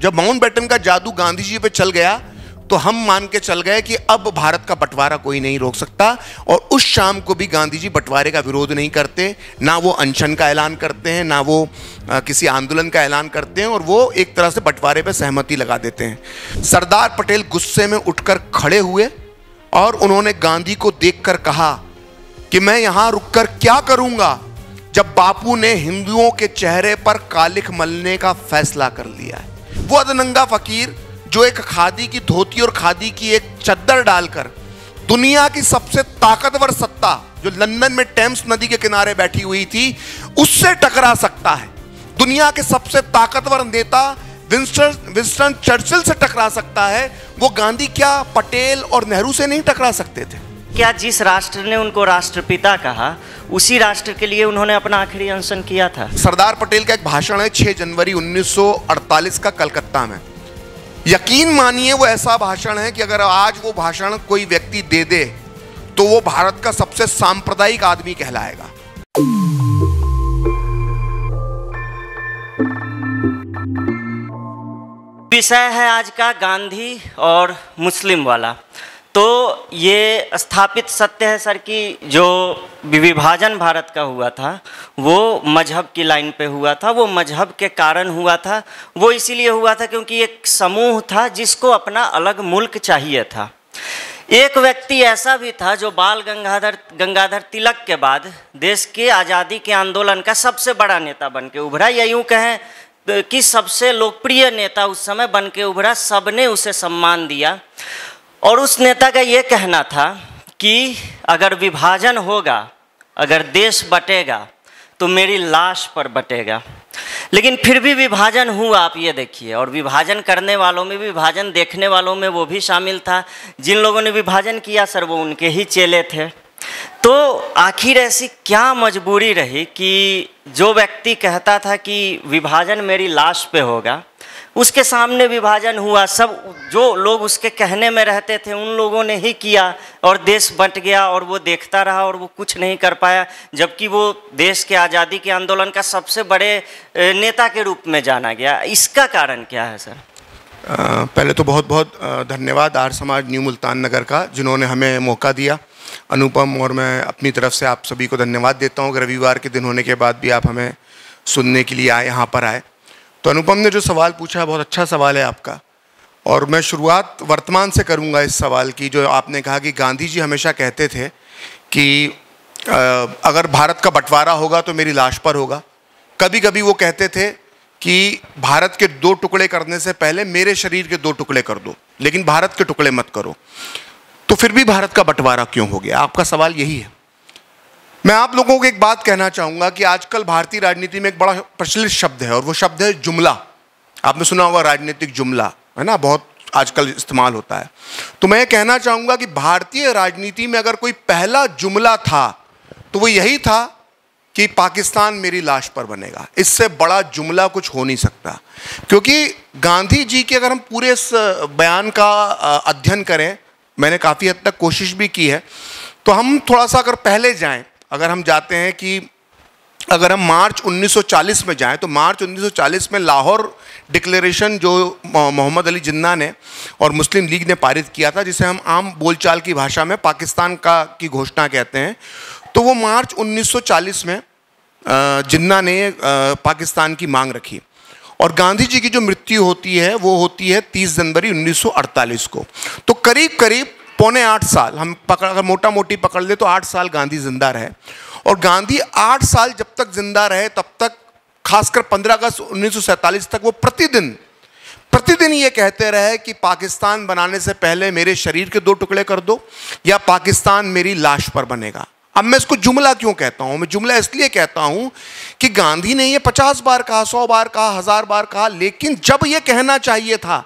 जब माउंटबेटन का जादू गांधी जी पे चल गया तो हम मान के चल गए कि अब भारत का बंटवारा कोई नहीं रोक सकता। और उस शाम को भी गांधी जी बंटवारे का विरोध नहीं करते, ना वो अनशन का ऐलान करते हैं, ना वो किसी आंदोलन का ऐलान करते हैं, और वो एक तरह से बंटवारे पे सहमति लगा देते हैं। सरदार पटेल गुस्से में उठकर खड़े हुए और उन्होंने गांधी को देखकर कहा कि मैं यहां रुककर क्या करूंगा जब बापू ने हिंदुओं के चेहरे पर कालिख मलने का फैसला कर लिया है। वो अदनंगा फकीर जो एक खादी की धोती और खादी की एक चद्दर डालकर दुनिया की सबसे ताकतवर सत्ता जो लंदन में टेम्स नदी के किनारे बैठी हुई थी उससे टकरा सकता है, दुनिया के सबसे ताकतवर नेता विंस्टन चर्चिल से टकरा सकता है, वो गांधी क्या पटेल और नेहरू से नहीं टकरा सकते थे? क्या जिस राष्ट्र ने उनको राष्ट्रपिता कहा उसी राष्ट्र के लिए उन्होंने अपना आखिरी अनशन किया था? सरदार पटेल का एक भाषण है 6 जनवरी 1948 का कलकत्ता में। यकीन मानिए वो ऐसा भाषण है कि अगर आज वो भाषण कोई व्यक्ति दे दे तो वो भारत का सबसे सांप्रदायिक आदमी कहलाएगा। विषय है आज का गांधी और मुस्लिम वाला। तो ये स्थापित सत्य है सर कि जो विभाजन भारत का हुआ था वो मजहब की लाइन पे हुआ था, वो मजहब के कारण हुआ था। वो इसीलिए हुआ था क्योंकि एक समूह था जिसको अपना अलग मुल्क चाहिए था। एक व्यक्ति ऐसा भी था जो बाल गंगाधर तिलक के बाद देश के आज़ादी के आंदोलन का सबसे बड़ा नेता बन के उभरा, या यूँ कहें कि सबसे लोकप्रिय नेता उस समय बन के उभरा। सबने उसे सम्मान दिया और उस नेता का ये कहना था कि अगर विभाजन होगा, अगर देश बटेगा तो मेरी लाश पर बटेगा। लेकिन फिर भी विभाजन हुआ, आप ये देखिए। और विभाजन करने वालों में, विभाजन देखने वालों में वो भी शामिल था। जिन लोगों ने विभाजन किया सर वो उनके ही चेले थे। तो आखिर ऐसी क्या मजबूरी रही कि जो व्यक्ति कहता था कि विभाजन मेरी लाश पे होगा, उसके सामने विभाजन हुआ। सब जो लोग उसके कहने में रहते थे उन लोगों ने ही किया और देश बंट गया और वो देखता रहा और वो कुछ नहीं कर पाया, जबकि वो देश के आज़ादी के आंदोलन का सबसे बड़े नेता के रूप में जाना गया। इसका कारण क्या है सर? पहले तो बहुत बहुत धन्यवाद आर्य समाज न्यू मुल्तान नगर का, जिन्होंने हमें मौका दिया। अनुपम और मैं अपनी तरफ से आप सभी को धन्यवाद देता हूँ कि रविवार के दिन होने के बाद भी आप हमें सुनने के लिए आए, यहाँ पर आए। तो अनुपम ने जो सवाल पूछा बहुत अच्छा सवाल है आपका, और मैं शुरुआत वर्तमान से करूंगा इस सवाल की। जो आपने कहा कि गांधी जी हमेशा कहते थे कि अगर भारत का बंटवारा होगा तो मेरी लाश पर होगा। कभी कभी वो कहते थे कि भारत के 2 टुकड़े करने से पहले मेरे शरीर के 2 टुकड़े कर दो, लेकिन भारत के टुकड़े मत करो। तो फिर भी भारत का बंटवारा क्यों हो गया? आपका सवाल यही है। मैं आप लोगों को एक बात कहना चाहूँगा कि आजकल भारतीय राजनीति में एक बड़ा प्रचलित शब्द है और वो शब्द है जुमला। आपने सुना होगा राजनीतिक जुमला, है ना, बहुत आजकल इस्तेमाल होता है। तो मैं कहना चाहूँगा कि भारतीय राजनीति में अगर कोई पहला जुमला था तो वो यही था कि पाकिस्तान मेरी लाश पर बनेगा। इससे बड़ा जुमला कुछ हो नहीं सकता, क्योंकि गांधी जी के अगर हम पूरे इस बयान का अध्ययन करें, मैंने काफ़ी हद तक कोशिश भी की है, तो हम थोड़ा सा अगर पहले जाएं, अगर हम जाते हैं कि अगर हम मार्च 1940 में जाएं तो मार्च 1940 में लाहौर डिक्लेरेशन जो मोहम्मद अली जिन्ना ने और मुस्लिम लीग ने पारित किया था, जिसे हम आम बोलचाल की भाषा में पाकिस्तान की घोषणा कहते हैं, तो वो मार्च 1940 में जिन्ना ने पाकिस्तान की मांग रखी। और गांधी जी की जो मृत्यु होती है वो होती है 30 जनवरी 1948 को। तो करीब करीब 7.25 साल हम अगर मोटा मोटी पकड़ ले तो 8 साल गांधी जिंदा रहे। और गांधी 8 साल जब तक जिंदा रहे तब तक, खासकर 15 अगस्त 1947 तक, वो प्रतिदिन ये कहते रहे कि पाकिस्तान बनाने से पहले मेरे शरीर के 2 टुकड़े कर दो या पाकिस्तान मेरी लाश पर बनेगा। अब मैं इसको जुमला क्यों कहता हूँ? मैं जुमला इसलिए कहता हूँ कि गांधी ने ये 50 बार कहा, 100 बार कहा, 1000 बार कहा, लेकिन जब ये कहना चाहिए था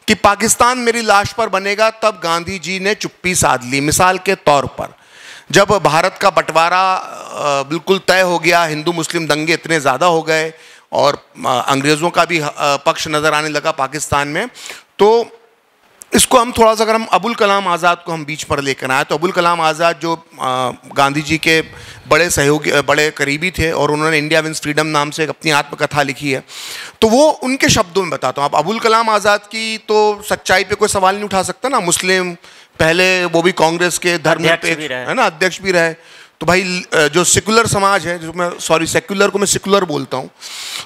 कि पाकिस्तान मेरी लाश पर बनेगा, तब गांधी जी ने चुप्पी साध ली। मिसाल के तौर पर जब भारत का बंटवारा बिल्कुल तय हो गया, हिंदू मुस्लिम दंगे इतने ज़्यादा हो गए और अंग्रेज़ों का भी पक्ष नज़र आने लगा पाकिस्तान में, तो इसको हम थोड़ा सा, अगर हम अबुल कलाम आज़ाद को हम बीच पर लेकर आए, तो अबुल कलाम आज़ाद जो गांधी जी के बड़े सहयोगी, बड़े करीबी थे, और उन्होंने इंडिया विंस फ्रीडम नाम से एक अपनी आत्मकथा लिखी है। तो वो उनके शब्दों में बताता हूँ। आप अबुल कलाम आज़ाद की तो सच्चाई पे कोई सवाल नहीं उठा सकता ना, मुस्लिम, पहले वो भी कांग्रेस के धर्मनिरपेक्ष है ना, अध्यक्ष भी रहे। तो भाई जो सेकुलर समाज है, जो मैं सेक्युलर को मैं सेकुलर बोलता हूँ,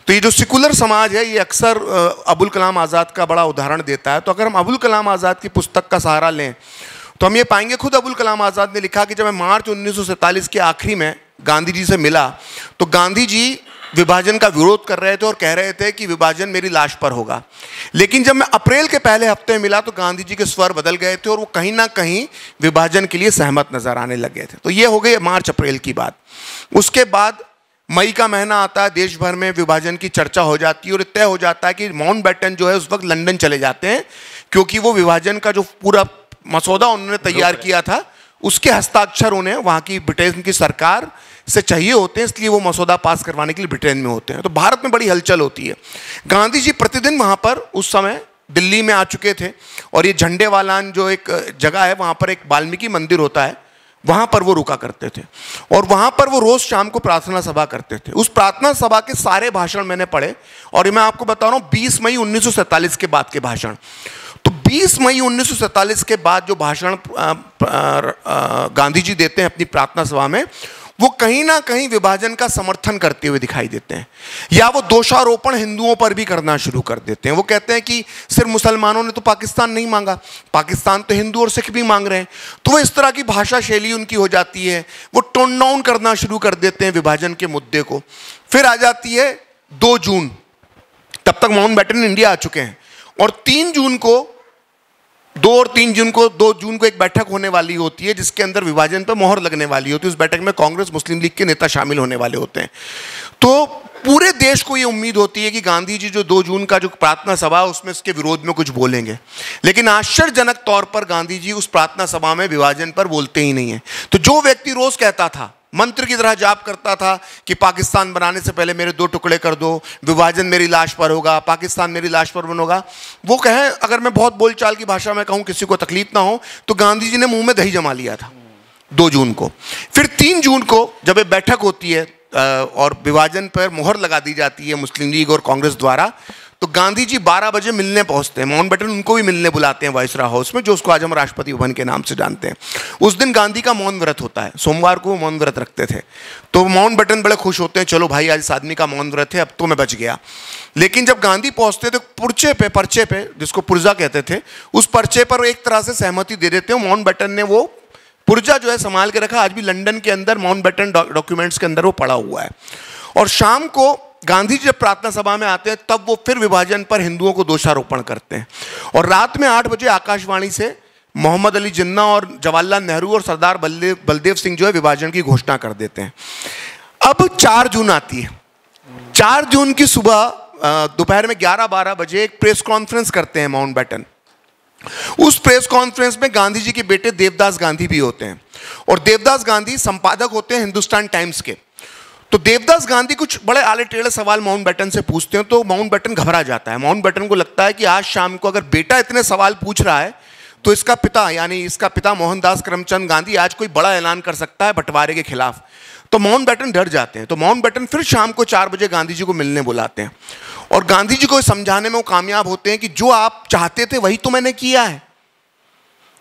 तो ये जो सेकुलर समाज है ये अक्सर अबुल कलाम आज़ाद का बड़ा उदाहरण देता है। तो अगर हम अबुल कलाम आज़ाद की पुस्तक का सहारा लें तो हम ये पाएंगे, खुद अबुल कलाम आज़ाद ने लिखा कि जब मैं मार्च 1947 के आखिरी में गांधी जी से मिला तो गांधी जी विभाजन का विरोध कर रहे थे और कह रहे थे कि विभाजन मेरी लाश पर होगा। लेकिन जब मैं अप्रैल के पहले हफ्ते में मिला तो गांधी जी के स्वर बदल गए थे और वो कहीं ना कहीं विभाजन के लिए सहमत नजर आने लगे थे। तो ये हो गई मार्च अप्रैल की बात। उसके बाद मई का महीना आता है, देश भर में विभाजन की चर्चा हो जाती है और तय हो जाता है कि माउंटबेटन जो है उस वक्त लंदन चले जाते हैं, क्योंकि वो विभाजन का जो पूरा मसौदा उन्होंने तैयार किया था उसके हस्ताक्षर उन्हें वहाँ की ब्रिटेन की सरकार से चाहिए होते हैं, इसलिए वो मसौदा पास करवाने के लिए ब्रिटेन में होते हैं। तो भारत में बड़ी हलचल होती है। गांधी जी प्रतिदिन वहाँ पर उस समय दिल्ली में आ चुके थे और ये झंडेवालान जो एक जगह है वहाँ पर एक वाल्मीकि मंदिर होता है, वहाँ पर वो रुका करते थे और वहाँ पर वो रोज़ शाम को प्रार्थना सभा करते थे। उस प्रार्थना सभा के सारे भाषण मैंने पढ़े और मैं आपको बता रहा हूँ 20 मई 1947 के बाद के भाषण। तो 20 मई 1947 के बाद जो भाषण गांधी जी देते हैं अपनी प्रार्थना सभा में, वो कहीं ना कहीं विभाजन का समर्थन करते हुए दिखाई देते हैं, या वो दोषारोपण हिंदुओं पर भी करना शुरू कर देते हैं। वो कहते हैं कि सिर्फ मुसलमानों ने तो पाकिस्तान नहीं मांगा, पाकिस्तान तो हिंदू और सिख भी मांग रहे हैं। तो वो इस तरह की भाषा शैली उनकी हो जाती है, वो टोन डाउन करना शुरू कर देते हैं विभाजन के मुद्दे को। फिर आ जाती है 2 जून, तब तक माउंटबेटन इंडिया आ चुके हैं और 3 जून को 2 और 3 जून को एक बैठक होने वाली होती है जिसके अंदर विभाजन पर मोहर लगने वाली होती है। उस बैठक में कांग्रेस मुस्लिम लीग के नेता शामिल होने वाले होते हैं। तो पूरे देश को ये उम्मीद होती है कि गांधी जी जो 2 जून का जो प्रार्थना सभा है उसमें इसके विरोध में कुछ बोलेंगे, लेकिन आश्चर्यजनक तौर पर गांधी जी उस प्रार्थना सभा में विभाजन पर बोलते ही नहीं है। तो जो व्यक्ति रोज कहता था, मंत्र की तरह जाप करता था कि पाकिस्तान बनाने से पहले मेरे 2 टुकड़े कर दो, विभाजन मेरी लाश पर होगा, पाकिस्तान मेरी लाश पर बनोगा, वो कहे, अगर मैं बहुत बोलचाल की भाषा में कहूँ किसी को तकलीफ ना हो, तो गांधी जी ने मुंह में दही जमा लिया था 2 जून को। फिर 3 जून को जब ये बैठक होती है और विभाजन पर मोहर लगा दी जाती है मुस्लिम लीग और कांग्रेस द्वारा, तो गांधी जी 12 बजे मिलने पहुंचते हैं। माउंटबेटन उनको भी मिलने बुलाते हैं वाइसरॉय हाउस में, जो उसको आज हम राष्ट्रपति भवन के नाम से जानते हैं। उस दिन गांधी का मौन व्रत होता है, सोमवार को वो मौन व्रत रखते थे। तो माउंटबेटन बड़े खुश होते हैं, चलो भाई आज इस आदमी का मौन व्रत है, अब तो मैं बच गया। लेकिन जब गांधी पहुंचते तो पर्चे पे जिसको पुर्जा कहते थे, उस पर्चे पर एक तरह से सहमति दे देते हैं। माउंटबेटन ने वो पुर्जा जो है संभाल के रखा, आज भी लंदन के अंदर माउंटबेटन डॉक्यूमेंट्स के अंदर वो पड़ा हुआ है। और शाम को गांधी जी जब प्रार्थना सभा में आते हैं तब वो फिर विभाजन पर हिंदुओं को दोषारोपण करते हैं और रात में 8 बजे आकाशवाणी से मोहम्मद अली जिन्ना और जवाहरलाल नेहरू और सरदार बलदेव सिंह जो है विभाजन की घोषणा कर देते हैं। अब 4 जून आती है। 4 जून की सुबह दोपहर में 11-12 बजे एक प्रेस कॉन्फ्रेंस करते हैं माउंटबेटन। उस प्रेस कॉन्फ्रेंस में गांधी जी के बेटे देवदास गांधी भी होते हैं और देवदास गांधी संपादक होते हैं हिंदुस्तान टाइम्स के। तो देवदास गांधी कुछ बड़े आले टेढ़े सवाल माउंटबेटन से पूछते हैं तो माउंटबेटन घबरा जाता है। माउंटबेटन को लगता है कि आज शाम को अगर बेटा इतने सवाल पूछ रहा है तो इसका पिता मोहनदास करमचंद गांधी आज कोई बड़ा ऐलान कर सकता है बंटवारे के खिलाफ। तो माउंटबेटन डर जाते हैं। तो माउंटबेटन फिर शाम को 4 बजे गांधी जी को मिलने बुलाते हैं और गांधी जी को समझाने में वो कामयाब होते हैं कि जो आप चाहते थे वही तो मैंने किया है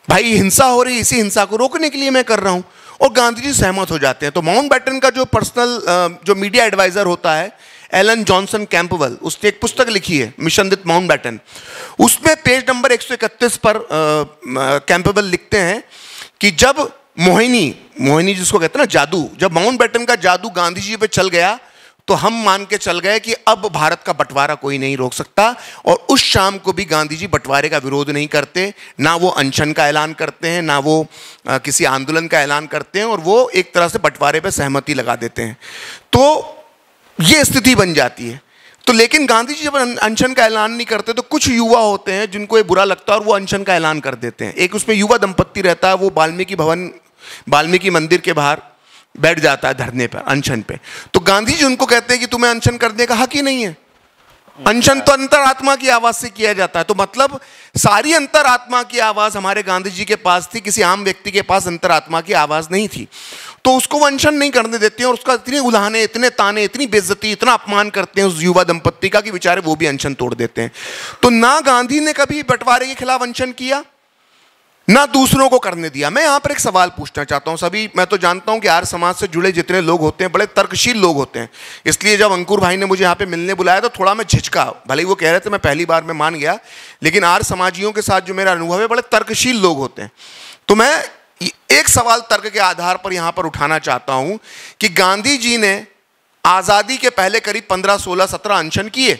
भाई, हिंसा हो रही, इसी हिंसा को रोकने के लिए मैं कर रहा हूं। और गांधी जी सहमत हो जाते हैं। तो माउंटबेटन का जो पर्सनल जो मीडिया एडवाइजर होता है एलन जॉनसन कैंपबेल, उसने एक पुस्तक लिखी है मिशन विद माउंटबेटन। उसमें पेज नंबर 131 पर कैंपबेल लिखते हैं कि जब मोहिनी जिसको कहते हैं ना जादू, जब माउंटबेटन का जादू गांधी जी पे चल गया तो हम मान के चल गए कि अब भारत का बंटवारा कोई नहीं रोक सकता। और उस शाम को भी गांधी जी बंटवारे का विरोध नहीं करते, ना वो अनशन का ऐलान करते हैं, ना वो किसी आंदोलन का ऐलान करते हैं, और वो एक तरह से बंटवारे पे सहमति लगा देते हैं। तो ये स्थिति बन जाती है। तो लेकिन गांधी जी जब अनशन का ऐलान नहीं करते तो कुछ युवा होते हैं जिनको ये बुरा लगता है और वो अनशन का ऐलान कर देते हैं। एक उसमें युवा दंपत्ति रहता है, वो वाल्मीकि मंदिर के बाहर बैठ जाता है धरने पर, अनशन पे। तो गांधी जी उनको कहते हैं कि तुम्हें अनशन करने का हक ही नहीं है, अनशन तो अंतरात्मा की आवाज से किया जाता है। तो मतलब सारी अंतरात्मा की आवाज हमारे गांधी जी के पास थी, किसी आम व्यक्ति के पास अंतरात्मा की आवाज नहीं थी। तो उसको वो अनशन नहीं करने देते हैं और उसका इतने उल्हाने, इतने ताने, इतनी बेइज्जती, इतना अपमान करते हैं उस युवा दंपत्ति का कि बेचारे वो भी अनशन तोड़ देते हैं। तो ना गांधी ने कभी बंटवारे के खिलाफ अनशन किया, ना दूसरों को करने दिया। मैं यहां पर एक सवाल पूछना चाहता हूं सभी। मैं तो जानता हूं कि आर्य समाज से जुड़े जितने लोग होते हैं बड़े तर्कशील लोग होते हैं, इसलिए जब अंकुर भाई ने मुझे यहां पे मिलने बुलाया तो थोड़ा मैं झिझका। भले ही वो कह रहे थे, मैं पहली बार में मान गया, लेकिन आर्य समाजियों के साथ जो मेरा अनुभव है, बड़े तर्कशील लोग होते हैं। तो मैं एक सवाल तर्क के आधार पर यहां पर उठाना चाहता हूं कि गांधी जी ने आजादी के पहले करीब 15, 16, 17 अनशन किए।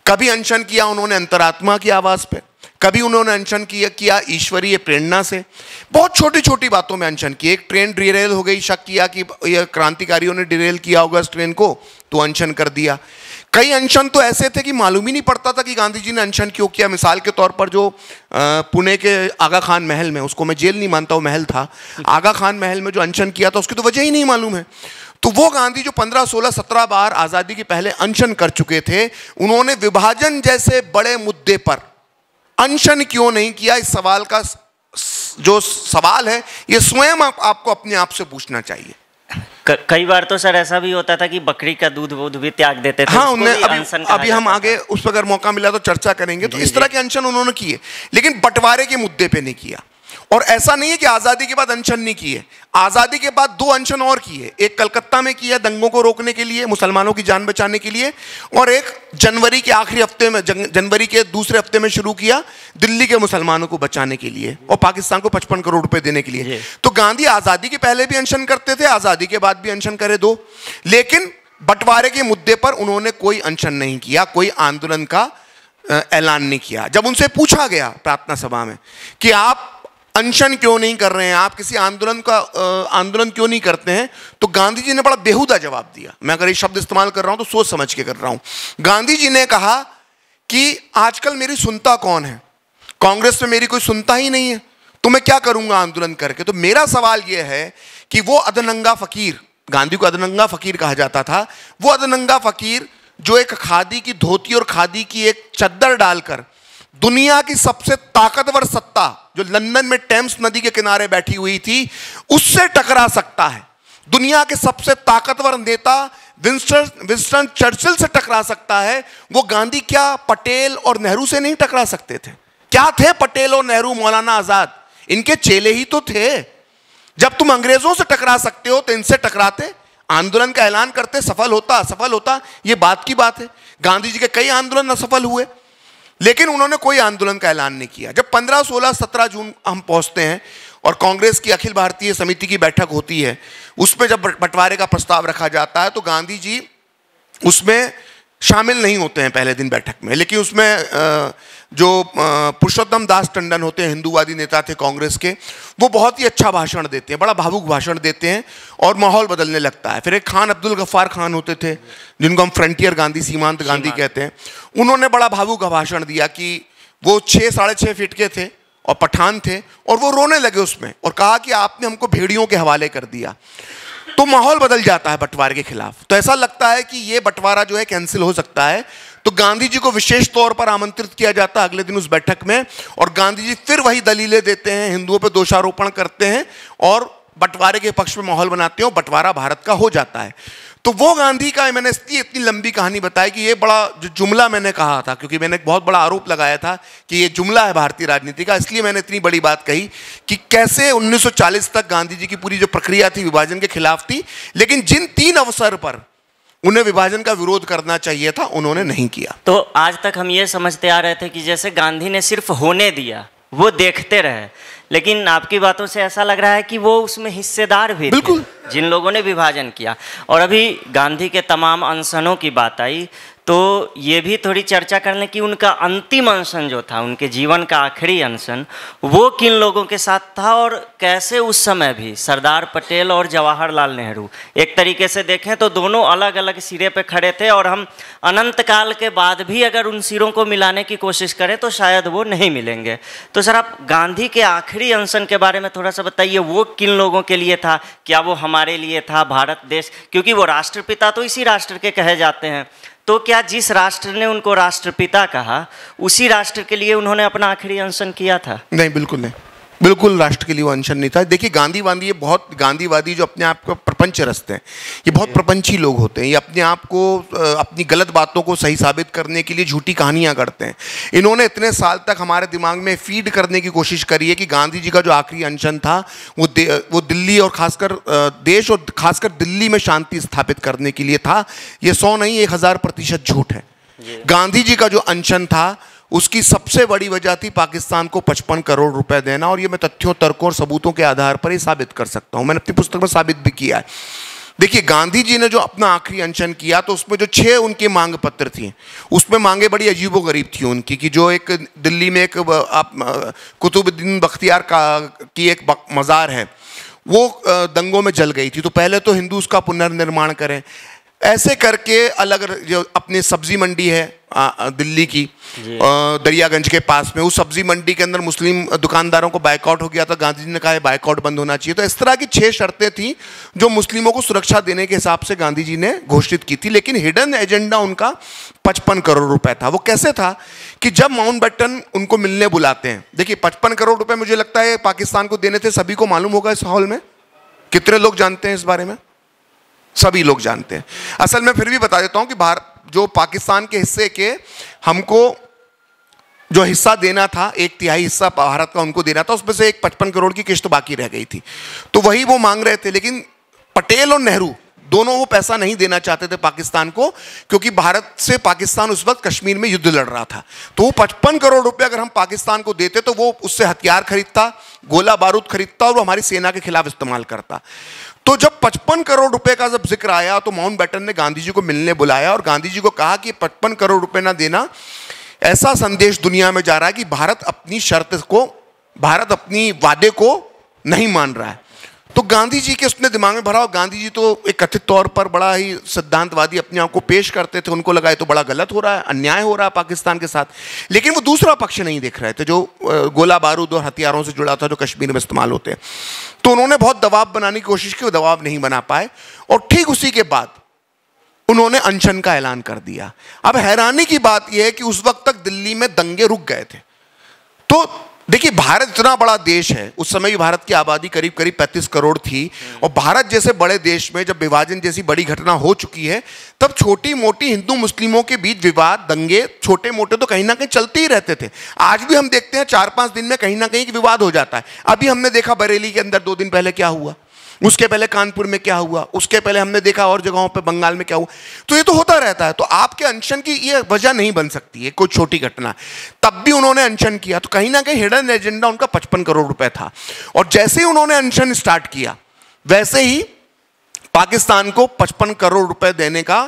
कभी अनशन किया उन्होंने अंतरात्मा की आवाज पे, कभी उन्होंने अनशन किया ईश्वरीय प्रेरणा से। बहुत छोटी छोटी बातों में अनशन किए। एक ट्रेन डिरेल हो गई, शक किया कि ये क्रांतिकारियों ने डिरेल किया होगा इस ट्रेन को, तो अनशन कर दिया। कई अनशन तो ऐसे थे कि मालूम ही नहीं पड़ता था कि गांधी जी ने अनशन क्यों किया। मिसाल के तौर पर जो पुणे के आगा खान महल में, उसको मैं जेल नहीं मानता, वो महल था, आगा खान महल में जो अनशन किया था उसकी तो वजह ही नहीं मालूम है। तो वो गांधी जो 15, 16, 17 बार आजादी के पहले अनशन कर चुके थे, उन्होंने विभाजन जैसे बड़े मुद्दे पर अनशन क्यों नहीं किया? इस सवाल का जो सवाल है ये स्वयं आपको अपने आप से पूछना चाहिए। कई बार तो सर ऐसा भी होता था कि बकरी का दूध भी त्याग देते थे। हाँ, उन्हें अभी हम आगे उस पर अगर मौका मिला तो चर्चा करेंगे। तो इस तरह के अनशन उन्होंने किए, लेकिन बंटवारे के मुद्दे पे नहीं किया। और ऐसा नहीं है कि आजादी के बाद अनशन नहीं किए। आजादी के बाद 2 अनशन और किए। एक कलकत्ता में किया दंगों को रोकने के लिए, मुसलमानों की जान बचाने के लिए, और एक जनवरी के आखिरी हफ्ते में, जनवरी के दूसरे हफ्ते में शुरू किया दिल्ली के मुसलमानों को बचाने के लिए और पाकिस्तान को 55 करोड़ रुपए देने के लिए। तो गांधी आजादी के पहले भी अनशन करते थे, आजादी के बाद भी अनशन करे 2, लेकिन बंटवारे के मुद्दे पर उन्होंने कोई अनशन नहीं किया, कोई आंदोलन का ऐलान नहीं किया। जब उनसे पूछा गया प्रार्थना सभा में कि आप अनशन क्यों नहीं कर रहे हैं, आप किसी आंदोलन क्यों नहीं करते हैं, तो गांधी जी ने बड़ा बेहुदा जवाब दिया। मैं अगर ये शब्द इस्तेमाल कर रहा हूं तो सोच समझ के कर रहा हूं। गांधी जी ने कहा कि आजकल मेरी सुनता कौन है, कांग्रेस में मेरी कोई सुनता ही नहीं है, तो मैं क्या करूंगा आंदोलन करके। तो मेरा सवाल यह है कि वो अदनंगा फकीर, गांधी को अदनंगा फकीर कहा जाता था, वो अदनंगा फकीर जो एक खादी की धोती और खादी की एक चद्दर डालकर दुनिया की सबसे ताकतवर सत्ता जो लंदन में टेम्स नदी के किनारे बैठी हुई थी उससे टकरा सकता है, दुनिया के सबसे ताकतवर नेता विंस्टन चर्चिल से टकरा सकता है, वो गांधी क्या पटेल और नेहरू से नहीं टकरा सकते थे? क्या थे पटेल और नेहरू, मौलाना आजाद? इनके चेले ही तो थे। जब तुम अंग्रेजों से टकरा सकते हो तो इनसे टकराते, आंदोलन का ऐलान करते, सफल होता असफल होता, ये बात की बात है। गांधी जी के कई आंदोलन असफल हुए, लेकिन उन्होंने कोई आंदोलन का ऐलान नहीं किया। जब 15, 16, 17 जून हम पहुंचते हैं और कांग्रेस की अखिल भारतीय समिति की बैठक होती है, उसमें जब बंटवारे का प्रस्ताव रखा जाता है तो गांधी जी उसमें शामिल नहीं होते हैं पहले दिन बैठक में। लेकिन उसमें जो पुरुषोत्तम दास टंडन होते हैं, हिंदूवादी नेता थे कांग्रेस के, वो बहुत ही अच्छा भाषण देते हैं, बड़ा भावुक भाषण देते हैं और माहौल बदलने लगता है। फिर एक खान अब्दुल गफ्फार खान होते थे जिनको हम फ्रंटियर गांधी, सीमांत गांधी कहते हैं, उन्होंने बड़ा भावुक भाषण दिया कि वो 6, 6.5 फीट के थे और पठान थे और वो रोने लगे उसमें और कहा कि आपने हमको भेड़ियों के हवाले कर दिया। तो माहौल बदल जाता है बंटवारे के खिलाफ। तो ऐसा लगता है कि ये बंटवारा जो है कैंसिल हो सकता है। तो गांधी जी को विशेष तौर पर आमंत्रित किया जाता है अगले दिन उस बैठक में, और गांधी जी फिर वही दलीलें देते हैं, हिंदुओं पर दोषारोपण करते हैं और बंटवारे के पक्ष में माहौल बनाते हैं और बंटवारा भारत का हो जाता है। तो वो गांधी का, मैंने इसलिए इतनी लंबी कहानी बताई कि ये बड़ा जो जुमला मैंने कहा था, क्योंकि मैंने एक बहुत बड़ा आरोप लगाया था कि ये जुमला है भारतीय राजनीति का, इसलिए मैंने इतनी बड़ी बात कही कि कैसे 1940 तक गांधी जी की पूरी जो प्रक्रिया थी विभाजन के खिलाफ थी, लेकिन जिन 3 अवसर पर उन्हें विभाजन का विरोध करना चाहिए था उन्होंने नहीं किया। तो आज तक हम ये समझते आ रहे थे कि जैसे गांधी ने सिर्फ होने दिया, वो देखते रहे, लेकिन आपकी बातों से ऐसा लग रहा है कि वो उसमें हिस्सेदार भी थे, जिन लोगों ने विभाजन किया। और अभी गांधी के तमाम अनशनों की बात आई तो ये भी थोड़ी चर्चा कर लें कि उनका अंतिम अनशन जो था, उनके जीवन का आखिरी अनशन, वो किन लोगों के साथ था और कैसे उस समय भी सरदार पटेल और जवाहरलाल नेहरू, एक तरीके से देखें तो दोनों अलग अलग सिरे पे खड़े थे और हम अनंत काल के बाद भी अगर उन सिरों को मिलाने की कोशिश करें तो शायद वो नहीं मिलेंगे। तो सर आप गांधी के आखिरी अनशन के बारे में थोड़ा सा बताइए, वो किन लोगों के लिए था? क्या वो हमारे लिए था, भारत देश, क्योंकि वो राष्ट्रपिता तो इसी राष्ट्र के कहे जाते हैं, तो क्या जिस राष्ट्र ने उनको राष्ट्रपिता कहा उसी राष्ट्र के लिए उन्होंने अपना आखिरी अनशन किया था? नहीं, बिल्कुल नहीं, बिल्कुल राष्ट्र के लिए वो अनशन नहीं था। देखिए गांधीवादी, ये बहुत गांधीवादी जो अपने आप को प्रपंच रचते हैं, ये बहुत प्रपंची लोग होते हैं। ये अपने आप को, अपनी गलत बातों को सही साबित करने के लिए झूठी कहानियां करते हैं। इन्होंने इतने साल तक हमारे दिमाग में फीड करने की कोशिश करी है कि गांधी जी का जो आखिरी अनशन था वो दिल्ली और खासकर देश और खासकर दिल्ली में शांति स्थापित करने के लिए था। ये 100 नहीं, 1000% झूठ है। गांधी जी का जो अनशन था उसकी सबसे बड़ी वजह थी पाकिस्तान को 55 करोड़ रुपए देना, और ये मैं तथ्यों, तर्कों और सबूतों के आधार पर ही साबित कर सकता हूं। मैंने अपनी पुस्तक में साबित भी किया है। देखिए गांधी जी ने जो अपना आखिरी अनशन किया तो उसमें जो 6 उनके मांग पत्र थी, उसमें मांगे बड़ी अजीबोगरीब थी उनकी, कि जो एक दिल्ली में एक कुतुबुद्दीन बख्तियार की एक मज़ार है, वो दंगों में जल गई थी। तो पहले तो हिंदू उसका पुनर्निर्माण करें। ऐसे करके अलग जो अपनी सब्जी मंडी है दिल्ली की दरियागंज के पास में, उस सब्जी मंडी के अंदर मुस्लिम दुकानदारों को बायकॉट हो गया था। गांधी जी ने कहा बायकॉट बंद होना चाहिए। तो इस तरह की 6 शर्तें थी जो मुस्लिमों को सुरक्षा देने के हिसाब से गांधी जी ने घोषित की थी। लेकिन हिडन एजेंडा उनका 55 करोड़ रुपए था। वो कैसे था कि जब माउंटबेटन उनको मिलने बुलाते हैं, देखिए 55 करोड़ रुपए मुझे लगता है पाकिस्तान को देने थे, सभी को मालूम होगा इस हॉल में। कितने लोग जानते हैं इस बारे में? सभी लोग जानते हैं। असल में फिर भी बता देता हूं कि भारत जो पाकिस्तान के हिस्से के हमको जो हिस्सा देना था, 1/3 हिस्सा भारत का उनको देना था, उसमें से एक 55 करोड़ की किस्त बाकी रह गई थी। तो वही वो मांग रहे थे। लेकिन पटेल और नेहरू दोनों वो पैसा नहीं देना चाहते थे पाकिस्तान को, क्योंकि भारत से पाकिस्तान उस वक्त कश्मीर में युद्ध लड़ रहा था। तो वो 55 करोड़ रुपए अगर हम पाकिस्तान को देते तो वो उससे हथियार खरीदता, गोला बारूद खरीदता और वो हमारी सेना के खिलाफ इस्तेमाल करता। तो जब 55 करोड़ रुपए का जब जिक्र आया तो माउंटबेटन ने गांधी जी को मिलने बुलाया और गांधी जी को कहा कि 55 करोड़ रुपए ना देना, ऐसा संदेश दुनिया में जा रहा है कि भारत अपनी शर्त को, भारत अपनी वादे को नहीं मान रहा है। तो गांधी जी के उसने दिमाग में भरा, और गांधी जी तो एक कथित तौर पर बड़ा ही सिद्धांतवादी अपने आप को पेश करते थे। उनको लगा ये तो बड़ा गलत हो रहा है, अन्याय हो रहा है पाकिस्तान के साथ। लेकिन वो दूसरा पक्ष नहीं देख रहे थे जो गोला बारूद और हथियारों से जुड़ा था, जो कश्मीर में इस्तेमाल होते हैं। तो उन्होंने बहुत दबाव बनाने की कोशिश की, वो दबाव नहीं बना पाए, और ठीक उसी के बाद उन्होंने अनशन का ऐलान कर दिया। अब हैरानी की बात यह है कि उस वक्त तक दिल्ली में दंगे रुक गए थे। तो देखिए भारत इतना बड़ा देश है, उस समय भी भारत की आबादी करीब करीब 35 करोड़ थी, और भारत जैसे बड़े देश में जब विभाजन जैसी बड़ी घटना हो चुकी है, तब छोटी मोटी हिंदू मुस्लिमों के बीच विवाद, दंगे छोटे मोटे तो कहीं ना कहीं चलते ही रहते थे। आज भी हम देखते हैं 4-5 दिन में कहीं ना कहीं विवाद हो जाता है। अभी हमने देखा बरेली के अंदर 2 दिन पहले क्या हुआ, उसके पहले कानपुर में क्या हुआ, उसके पहले हमने देखा और जगहों पे बंगाल में क्या हुआ। तो ये तो होता रहता है। तो आपके अनशन की ये वजह नहीं बन सकती है कोई छोटी घटना। तब भी उन्होंने अनशन किया, तो कहीं ना कहीं हिडन एजेंडा उनका 55 करोड़ रुपए था। और जैसे ही उन्होंने अनशन स्टार्ट किया, वैसे ही पाकिस्तान को 55 करोड़ रुपए देने का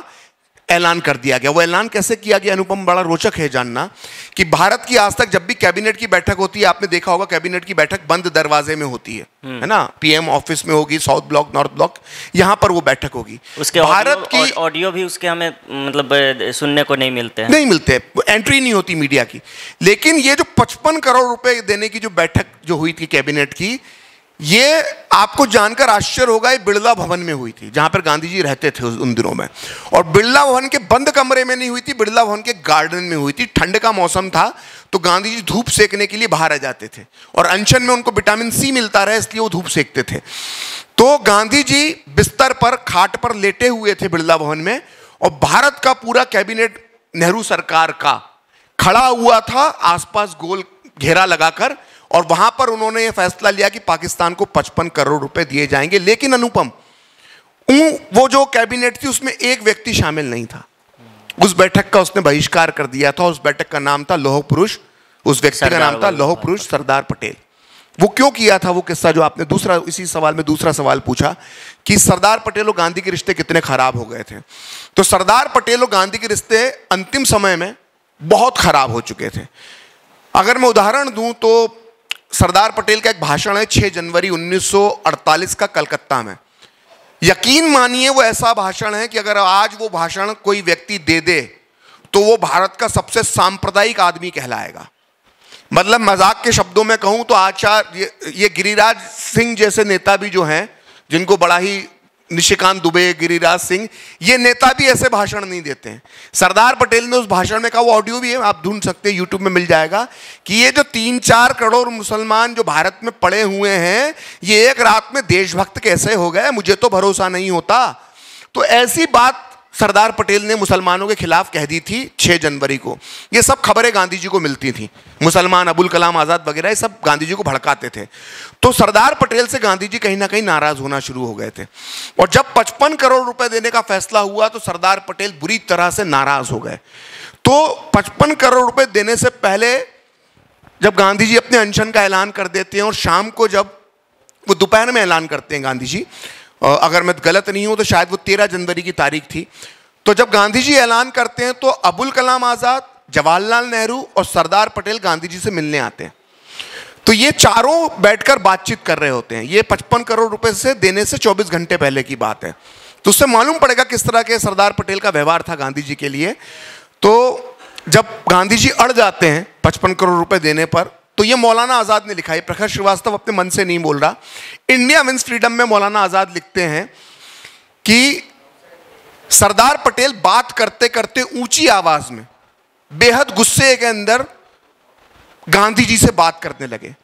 ऐलान कर दिया गया। वो ऐलान कैसे किया गया अनुपम, बड़ा रोचक है जानना कि भारत की आज तक जब भी कैबिनेट की बैठक होती है, आपने देखा होगा कैबिनेट की बैठक बंद दरवाजे में होती है ना। पीएम ऑफिस में होगी, साउथ ब्लॉक, नॉर्थ ब्लॉक, यहां पर वो बैठक होगी। उसके भारत की ऑडियो भी उसके हमें मतलब सुनने को नहीं मिलते हैं, नहीं मिलते, एंट्री नहीं होती मीडिया की। लेकिन ये जो 55 करोड़ रुपए देने की जो बैठक जो हुई थी कैबिनेट की, ये आपको जानकर आश्चर्य होगा, ये बिड़ला भवन में हुई थी, जहां पर गांधी जी रहते थे उन दिनों में। और बिड़ला भवन के बंद कमरे में नहीं हुई थी, बिड़ला भवन के गार्डन में हुई थी। ठंड का मौसम था, तो गांधी जी धूप सेकने के लिए बाहर आ जाते थे, और अनशन में उनको विटामिन सी मिलता रहे इसलिए वो धूप सेकते थे। तो गांधी जी बिस्तर पर, खाट पर लेटे हुए थे बिड़ला भवन में, और भारत का पूरा कैबिनेट नेहरू सरकार का खड़ा हुआ था आसपास गोल घेरा लगाकर, और वहां पर उन्होंने यह फैसला लिया कि पाकिस्तान को 55 करोड़ रुपए दिए जाएंगे। लेकिन अनुपम, वो जो कैबिनेट थी उसमें एक व्यक्ति शामिल नहीं था। उस बैठक का उसने बहिष्कार कर दिया था। उस बैठक का नाम था लौह पुरुष, उस व्यक्ति का नाम था लौह पुरुष सरदार पटेल। वो क्यों किया था वो किस्सा जो आपने दूसरा, इसी सवाल में दूसरा सवाल पूछा कि सरदार पटेल और गांधी के रिश्ते कितने खराब हो गए थे। तो सरदार पटेल और गांधी के रिश्ते अंतिम समय में बहुत खराब हो चुके थे। अगर मैं उदाहरण दूं तो सरदार पटेल का एक भाषण है 6 जनवरी 1948 का कलकत्ता में। यकीन मानिए वो ऐसा भाषण है कि अगर आज वो भाषण कोई व्यक्ति दे दे तो वो भारत का सबसे सांप्रदायिक आदमी कहलाएगा। मतलब मजाक के शब्दों में कहूं तो आचार्य ये गिरिराज सिंह जैसे नेता भी जो हैं, जिनको बड़ा ही निशिकांत दुबे, गिरिराज सिंह, ये नेता भी ऐसे भाषण नहीं देते हैं। सरदार पटेल ने उस भाषण में कहा, वो ऑडियो भी है, आप ढूंढ सकते हैं, यूट्यूब में मिल जाएगा, कि ये जो 3-4 करोड़ मुसलमान जो भारत में पड़े हुए हैं, ये एक रात में देशभक्त कैसे हो गए, मुझे तो भरोसा नहीं होता। तो ऐसी बात सरदार पटेल ने मुसलमानों के खिलाफ कह दी थी 6 जनवरी को। ये सब खबरें गांधी जी को मिलती थी, मुसलमान, अबुल कलाम आज़ाद वगैरह, ये सब गांधी जी को भड़काते थे। तो सरदार पटेल से गांधी जी कहीं ना कहीं नाराज होना शुरू हो गए थे। और जब 55 करोड़ रुपए देने का फैसला हुआ तो सरदार पटेल बुरी तरह से नाराज हो गए। तो 55 करोड़ रुपए देने से पहले जब गांधी जी अपने अनशन का ऐलान कर देते हैं, और शाम को जब वो दोपहर में ऐलान करते हैं गांधी जी, अगर मैं गलत नहीं हूं तो शायद वो 13 जनवरी की तारीख थी, तो जब गांधी जी ऐलान करते हैं तो अबुल कलाम आज़ाद, जवाहरलाल नेहरू और सरदार पटेल गांधी जी से मिलने आते हैं। तो ये चारों बैठकर बातचीत कर रहे होते हैं। ये 55 करोड़ रुपए से देने से 24 घंटे पहले की बात है। तो उससे मालूम पड़ेगा किस तरह के सरदार पटेल का व्यवहार था गांधी जी के लिए। तो जब गांधी जी अड़ जाते हैं 55 करोड़ रुपए देने पर, तो ये मौलाना आज़ाद ने लिखा है, प्रखर श्रीवास्तव अपने मन से नहीं बोल रहा। इंडिया विंस फ्रीडम में मौलाना आज़ाद लिखते हैं कि सरदार पटेल बात करते करते ऊंची आवाज में बेहद गुस्से के अंदर गांधी जी से बात करने लगे।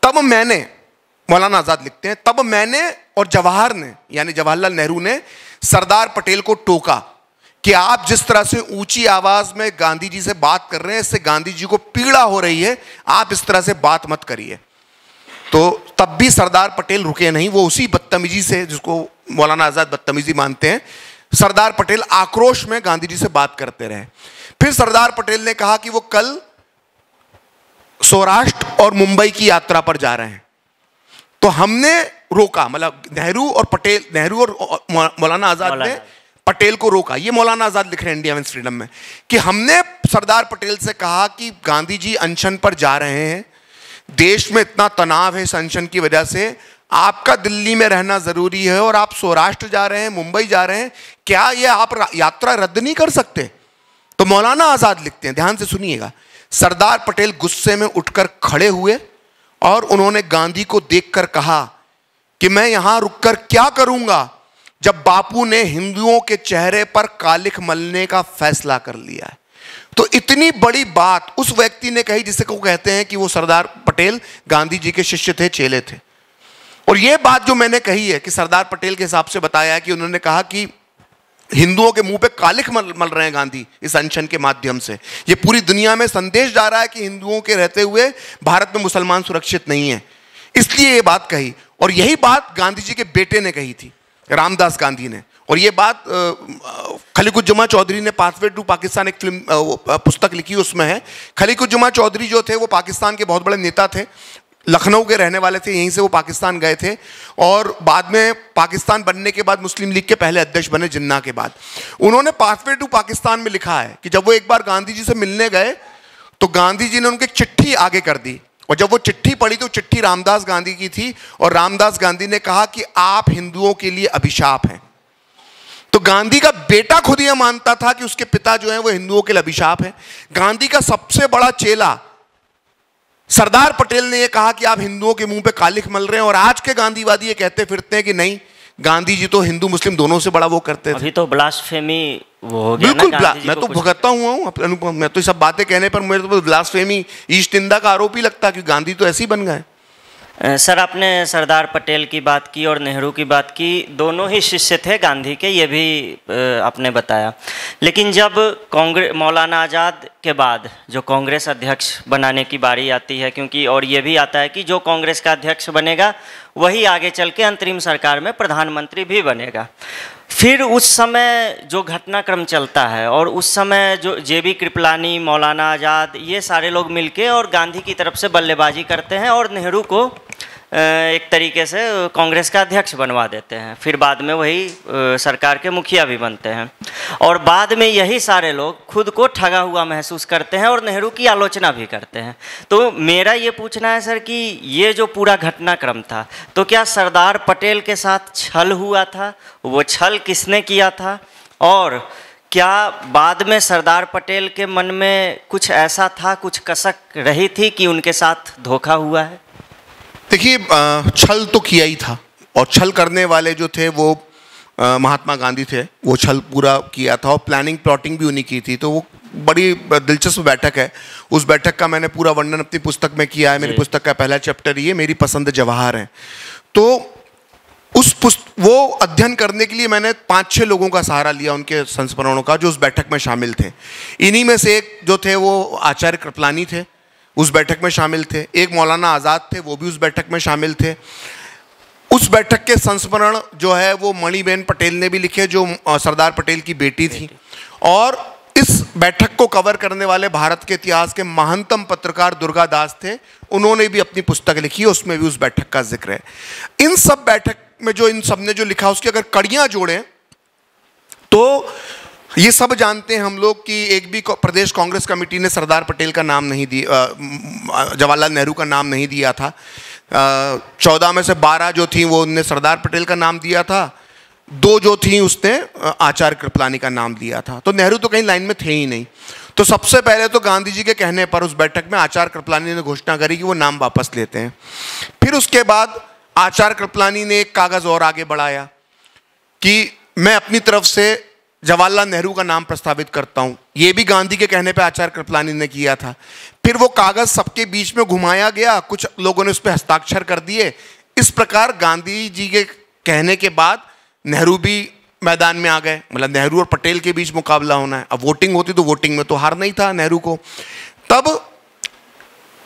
तब मैंने, मौलाना आज़ाद लिखते हैं, तब मैंने और जवाहर ने, यानी जवाहरलाल नेहरू ने सरदार पटेल को टोका कि आप जिस तरह से ऊंची आवाज में गांधी जी से बात कर रहे हैं, इससे गांधी जी को पीड़ा हो रही है, आप इस तरह से बात मत करिए। तो तब भी सरदार पटेल रुके नहीं, वो उसी बदतमीजी से, जिसको मौलाना आज़ाद बदतमीजी मानते हैं, सरदार पटेल आक्रोश में गांधी जी से बात करते रहे। फिर सरदार पटेल ने कहा कि वो कल सौराष्ट्र और मुंबई की यात्रा पर जा रहे हैं। तो हमने रोका, मतलब नेहरू और मौलाना आज़ाद ने पटेल को रोका। ये मौलाना आज़ाद लिख रहे हैं इंडिया विंस फ्रीडम में, कि हमने सरदार पटेल से कहा कि गांधी जी अनशन पर जा रहे हैं, देश में इतना तनाव है इस अनशन की वजह से, आपका दिल्ली में रहना जरूरी है और आप सौराष्ट्र जा रहे हैं, मुंबई जा रहे हैं, क्या ये आप यात्रा रद्द नहीं कर सकते? तो मौलाना आज़ाद लिखते हैं, ध्यान से सुनिएगा, सरदार पटेल गुस्से में उठकर खड़े हुए और उन्होंने गांधी को देखकर कहा कि मैं यहां रुककर क्या करूंगा जब बापू ने हिंदुओं के चेहरे पर कालिख मलने का फैसला कर लिया है। तो इतनी बड़ी बात उस व्यक्ति ने कही जिसे को कहते हैं कि वो सरदार पटेल गांधी जी के शिष्य थे, चेले थे। और ये बात जो मैंने कही है कि सरदार पटेल के हिसाब से बताया है कि उन्होंने कहा कि हिंदुओं के मुंह पे कालिख मल रहे हैं गांधी इस अनशन के माध्यम से, ये पूरी दुनिया में संदेश जा रहा है कि हिंदुओं के रहते हुए भारत में मुसलमान सुरक्षित नहीं है, इसलिए ये बात कही। और यही बात गांधी जी के बेटे ने कही थी, रामदास गांधी ने। और ये बात खलीकुज्जमा चौधरी ने पाथवे टू पाकिस्तान एक पुस्तक लिखी, उसमें है। खलीकुज्जमा चौधरी जो थे वो पाकिस्तान के बहुत बड़े नेता थे, लखनऊ के रहने वाले थे, यहीं से वो पाकिस्तान गए थे और बाद में पाकिस्तान बनने के बाद मुस्लिम लीग के पहले अध्यक्ष बने जिन्ना के बाद। उन्होंने पाथवे टू पाकिस्तान में लिखा है कि जब वो एक बार गांधी जी से मिलने गए तो गांधी जी ने उनको एक चिट्ठी आगे कर दी, और जब वो चिट्ठी पढ़ी तो चिट्ठी रामदास गांधी की थी, और रामदास गांधी ने कहा कि आप हिंदुओं के लिए अभिशाप हैं। तो गांधी का बेटा खुद यह मानता था कि उसके पिता जो है वो हिंदुओं के लिए अभिशाप है। गांधी का सबसे बड़ा चेला सरदार पटेल ने यह कहा कि आप हिंदुओं के मुंह पे कालिख मल रहे हैं, और आज के गांधीवादी ये कहते फिरते हैं कि नहीं, गांधी जी तो हिंदू मुस्लिम दोनों से बड़ा वो करते थे। अभी तो ब्लास्फेमी वो हो गया बिल्कुल, ना, मैं तो भुगतता हुआ हूँ अनुपम, मैं तो सब बातें कहने पर मेरे तो ब्लास्फेमी, ईश निंदा का आरोप ही लगता है कि गांधी तो ऐसे ही बन गए। सर, आपने सरदार पटेल की बात की और नेहरू की बात की, दोनों ही शिष्य थे गांधी के, ये भी आपने बताया। लेकिन जब मौलाना आज़ाद के बाद जो कांग्रेस अध्यक्ष बनाने की बारी आती है, क्योंकि और ये भी आता है कि जो कांग्रेस का अध्यक्ष बनेगा वही आगे चल के अंतरिम सरकार में प्रधानमंत्री भी बनेगा। फिर उस समय जो घटनाक्रम चलता है, और उस समय जो जेबी कृपलानी, मौलाना आज़ाद, ये सारे लोग मिलके और गांधी की तरफ से बल्लेबाजी करते हैं और नेहरू को एक तरीके से कांग्रेस का अध्यक्ष बनवा देते हैं। फिर बाद में वही सरकार के मुखिया भी बनते हैं, और बाद में यही सारे लोग खुद को ठगा हुआ महसूस करते हैं और नेहरू की आलोचना भी करते हैं। तो मेरा ये पूछना है सर कि ये जो पूरा घटनाक्रम था, तो क्या सरदार पटेल के साथ छल हुआ था? वो छल किसने किया था? और क्या बाद में सरदार पटेल के मन में कुछ ऐसा था, कुछ कसक रही थी कि उनके साथ धोखा हुआ है? देखिए, छल तो किया ही था, और छल करने वाले जो थे वो महात्मा गांधी थे, वो छल पूरा किया था और प्लानिंग प्लॉटिंग भी उन्हीं की थी। तो वो बड़ी दिलचस्प बैठक है। उस बैठक का मैंने पूरा वर्णन अपनी पुस्तक में किया है। मेरी पुस्तक का पहला चैप्टर ये मेरी पसंद जवाहर है। तो वो अध्ययन करने के लिए मैंने 5-6 लोगों का सहारा लिया, उनके संस्मरणों का, जो उस बैठक में शामिल थे। इन्हीं में से एक जो थे वो आचार्य कृपलानी थे, उस बैठक में शामिल थे। एक मौलाना आज़ाद थे, वो भी उस बैठक में शामिल थे। उस बैठक के संस्मरण जो है वो मणिबेन पटेल ने भी लिखे, जो सरदार पटेल की बेटी थी। और इस बैठक को कवर करने वाले भारत के इतिहास के महानतम पत्रकार दुर्गा दास थे, उन्होंने भी अपनी पुस्तक लिखी, उसमें भी उस बैठक का जिक्र है। इन सब बैठक में जो इन सब ने जो लिखा, उसकी अगर कड़ियां जोड़ें तो ये सब जानते हैं हम लोग कि एक भी प्रदेश कांग्रेस कमेटी ने सरदार पटेल का नाम नहीं दिया, जवाहरलाल नेहरू का नाम नहीं दिया था। 14 में से 12 जो थी वो उनने सरदार पटेल का नाम दिया था, 2 जो थी उसने आचार्य कृपलानी का नाम दिया था। तो नेहरू तो कहीं लाइन में थे ही नहीं। तो सबसे पहले तो गांधी जी के कहने पर उस बैठक में आचार्य कृपलानी ने घोषणा करी कि वो नाम वापस लेते हैं। फिर उसके बाद आचार्य कृपलानी ने एक कागज़ और आगे बढ़ाया कि मैं अपनी तरफ से जवाहरलाल नेहरू का नाम प्रस्तावित करता हूं। यह भी गांधी के कहने पे आचार्य कृपलानी ने किया था। फिर वो कागज सबके बीच में घुमाया गया, कुछ लोगों ने उस पर हस्ताक्षर कर दिए। इस प्रकार गांधी जी के कहने के बाद नेहरू भी मैदान में आ गए। मतलब नेहरू और पटेल के बीच मुकाबला होना है। अब वोटिंग होती तो वोटिंग में तो हार नहीं था नेहरू को। तब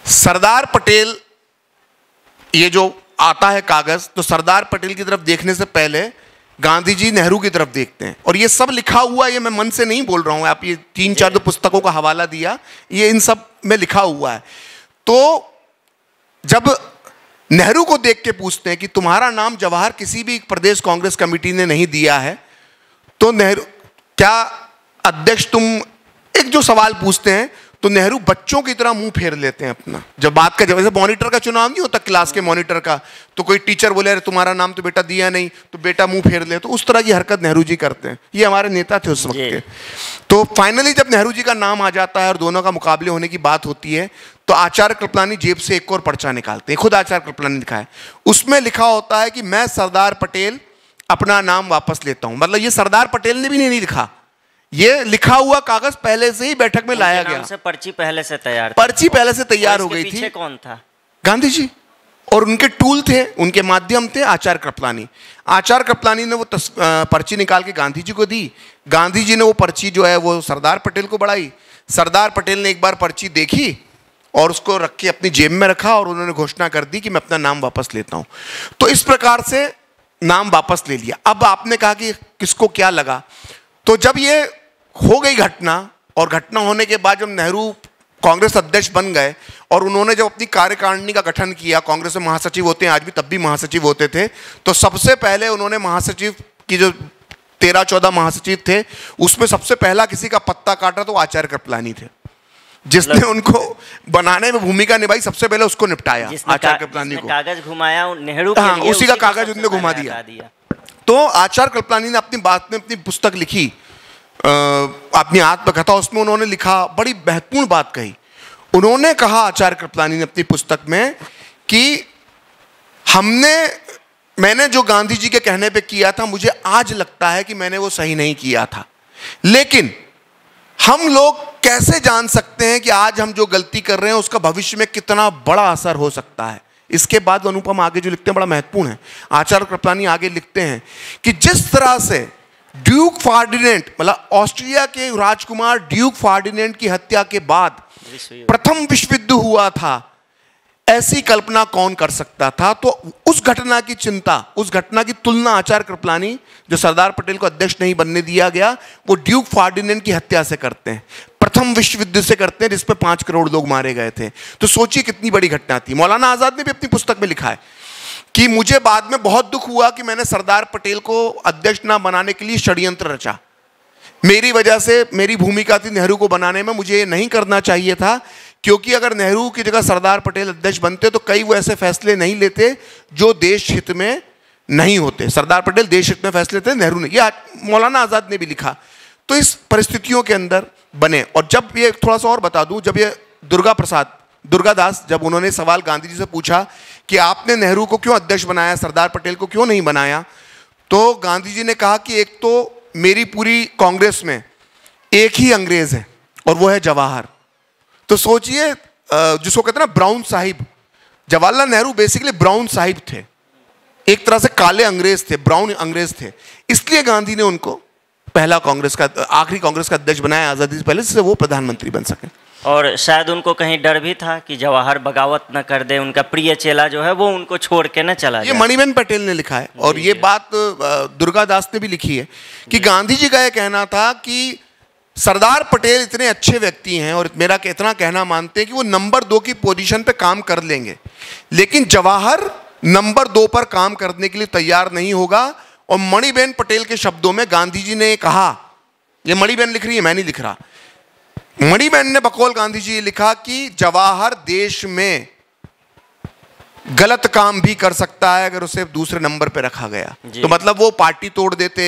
सरदार पटेल, ये जो आता है कागज, तो सरदार पटेल की तरफ देखने से पहले गांधी जी नेहरू की तरफ देखते हैं। और ये सब लिखा हुआ, ये मैं मन से नहीं बोल रहा हूं, आप ये 3-4 जो पुस्तकों का हवाला दिया, ये इन सब में लिखा हुआ है। तो जब नेहरू को देख के पूछते हैं कि तुम्हारा नाम जवाहर किसी भी प्रदेश कांग्रेस कमेटी ने नहीं दिया है, तो नेहरू, क्या अध्यक्ष तुम, एक जो सवाल पूछते हैं, तो नेहरू बच्चों की तरह मुंह फेर लेते हैं अपना। जब बात का, जैसे मॉनिटर का चुनाव नहीं होता क्लास के मॉनिटर का, तो कोई टीचर बोले अरे तुम्हारा नाम तो बेटा दिया नहीं, तो बेटा मुंह फेर ले, तो उस तरह की हरकत नेहरू जी करते हैं। ये हमारे नेता थे उस वक्त के। तो फाइनली जब नेहरू जी का नाम आ जाता है और दोनों का मुकाबले होने की बात होती है, तो आचार्य कृपलानी जेब से एक और पर्चा निकालते हैं। खुद आचार्य कृपलानी लिखा है, उसमें लिखा होता है कि मैं सरदार पटेल अपना नाम वापस लेता हूं। मतलब ये सरदार पटेल ने भी नहीं लिखा, ये लिखा हुआ कागज पहले से ही बैठक में लाया गया। से पर्ची पहले से तैयार, पर्ची पहले से तैयार हो गई थी। कौन था? गांधी जी। और उनके टूल थे, उनके माध्यम थे आचार्य कृपलानी। आचार्य कृपलानी ने वो पर्ची निकाल के गांधी जी को दी। गांधी जी ने वो पर्ची जो है वो सरदार पटेल को बढ़ाई। सरदार पटेल ने एक बार पर्ची देखी और उसको रख के अपनी जेब में रखा और उन्होंने घोषणा कर दी कि मैं अपना नाम वापस लेता हूं। तो इस प्रकार से नाम वापस ले लिया। अब आपने कहा कि किसको क्या लगा, तो जब ये हो गई घटना, और घटना होने के बाद जब नेहरू कांग्रेस अध्यक्ष बन गए और उन्होंने जब अपनी कार्यकारिणी का गठन किया, कांग्रेस में महासचिव होते हैं आज भी, तब भी महासचिव होते थे, तो सबसे पहले उन्होंने महासचिव की जो 13-14 महासचिव थे, उसमें सबसे पहला किसी का पत्ता काटा तो आचार्य कृपलानी थे, जिसने उनको बनाने में भूमिका निभाई। सबसे पहले उसको निपटाया आचार्य कृपलानी को। कागज घुमाया नेहरू के लिए, उसी का कागज उन्होंने घुमा दिया। तो आचार्य कृपलानी ने अपनी बात में अपनी पुस्तक लिखी, अपनी आत्मकथा, उसमें उन्होंने लिखा, बड़ी महत्वपूर्ण बात कही। उन्होंने कहा आचार्य कृपलानी ने अपनी पुस्तक में कि मैंने जो गांधी जी के कहने पे किया था, मुझे आज लगता है कि मैंने वो सही नहीं किया था, लेकिन हम लोग कैसे जान सकते हैं कि आज हम जो गलती कर रहे हैं उसका भविष्य में कितना बड़ा असर हो सकता है। इसके बाद अनुपम आगे जो लिखते हैं बड़ा महत्वपूर्ण है। आचार्य कृपलानी आगे लिखते हैं कि जिस तरह से ड्यूक फार्डिनेंट, मतलब ऑस्ट्रिया के राजकुमार ड्यूक फार्डिनेंट की हत्या के बाद प्रथम विश्व युद्ध हुआ था, ऐसी कल्पना कौन कर सकता था। तो उस घटना की चिंता, उस घटना की तुलना आचार्य कृपलानी, जो सरदार पटेल को अध्यक्ष नहीं बनने दिया गया, वो ड्यूक फार्डिनेंट की हत्या से करते हैं, प्रथम विश्व युद्ध से करते हैं, जिसपे 5 करोड़ लोग मारे गए थे। तो सोचिए कितनी बड़ी घटना थी। मौलाना आजाद ने भी अपनी पुस्तक में लिखा है कि मुझे बाद में बहुत दुख हुआ कि मैंने सरदार पटेल को अध्यक्ष ना बनाने के लिए षड्यंत्र रचा। मेरी वजह से, मेरी भूमिका थी नेहरू को बनाने में, मुझे ये नहीं करना चाहिए था, क्योंकि अगर नेहरू की जगह सरदार पटेल अध्यक्ष बनते तो कई वो ऐसे फैसले नहीं लेते जो देश हित में नहीं होते। सरदार पटेल देश हित में फैसले लेते, नेहरू ने, ये मौलाना आजाद ने भी लिखा। तो इस परिस्थितियों के अंदर बने। और जब ये थोड़ा सा और बता दूं, जब ये दुर्गादास, जब उन्होंने सवाल गांधी जी से पूछा कि आपने नेहरू को क्यों अध्यक्ष बनाया, सरदार पटेल को क्यों नहीं बनाया, तो गांधी जी ने कहा कि एक तो मेरी पूरी कांग्रेस में एक ही अंग्रेज है और वो है जवाहर। तो सोचिए, जिसको कहते हैं ना brown Sahib, Jawaharlal Nehru basically brown Sahib थे, एक तरह से काले अंग्रेज थे, ब्राउन अंग्रेज थे। इसलिए गांधी ने उनको पहला कांग्रेस का, आखिरी कांग्रेस का अध्यक्ष बनाया आज़ादी से पहले, जिससे वो प्रधानमंत्री बन सके। और शायद उनको कहीं डर भी था कि जवाहर बगावत न कर दे, उनका प्रिय चेला जो है वो उनको छोड़ के न चला जाए। ये मणिबेन पटेल ने लिखा है और ये बात दुर्गा दास ने भी लिखी है कि गांधी जी का यह कहना था कि सरदार पटेल इतने अच्छे व्यक्ति हैं और मेरा इतना कहना मानते हैं कि वो नंबर 2 की पोजीशन पे काम कर लेंगे, लेकिन जवाहर नंबर 2 पर काम करने के लिए तैयार नहीं होगा। और मणिबेन पटेल के शब्दों में गांधी जी ने कहा, ये मणिबेन लिख रही है, मैं नहीं लिख रहा, मणिबेन ने बकौल गांधी जी लिखा कि जवाहर देश में गलत काम भी कर सकता है अगर उसे दूसरे नंबर पे रखा गया। तो मतलब वो पार्टी तोड़ देते,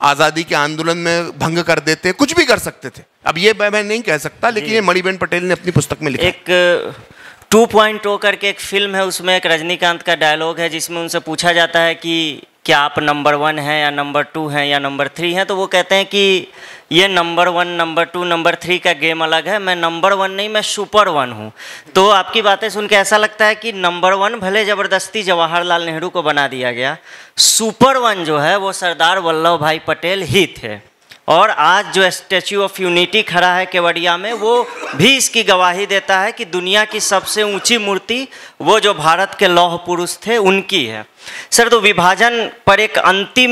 आजादी के आंदोलन में भंग कर देते, कुछ भी कर सकते थे। अब ये मैं नहीं कह सकता, लेकिन ये मणिबेन पटेल ने अपनी पुस्तक में लिखा। एक 2.0 करके एक फिल्म है, उसमें एक रजनीकांत का डायलॉग है जिसमें उनसे पूछा जाता है कि क्या आप नंबर 1 हैं या नंबर 2 हैं या नंबर 3 हैं, तो वो कहते हैं कि ये नंबर 1, नंबर 2, नंबर 3 का गेम अलग है, मैं नंबर 1 नहीं, मैं सुपर 1 हूँ। तो आपकी बातें सुन के ऐसा लगता है कि नंबर 1 भले ज़बरदस्ती जवाहरलाल नेहरू को बना दिया गया, सुपर 1 जो है वो सरदार वल्लभ भाई पटेल ही थे। और आज जो स्टैच्यू ऑफ यूनिटी खड़ा है केवड़िया में, वो भी इसकी गवाही देता है कि दुनिया की सबसे ऊंची मूर्ति वो जो भारत के लौह पुरुष थे उनकी है। सर, तो विभाजन पर एक अंतिम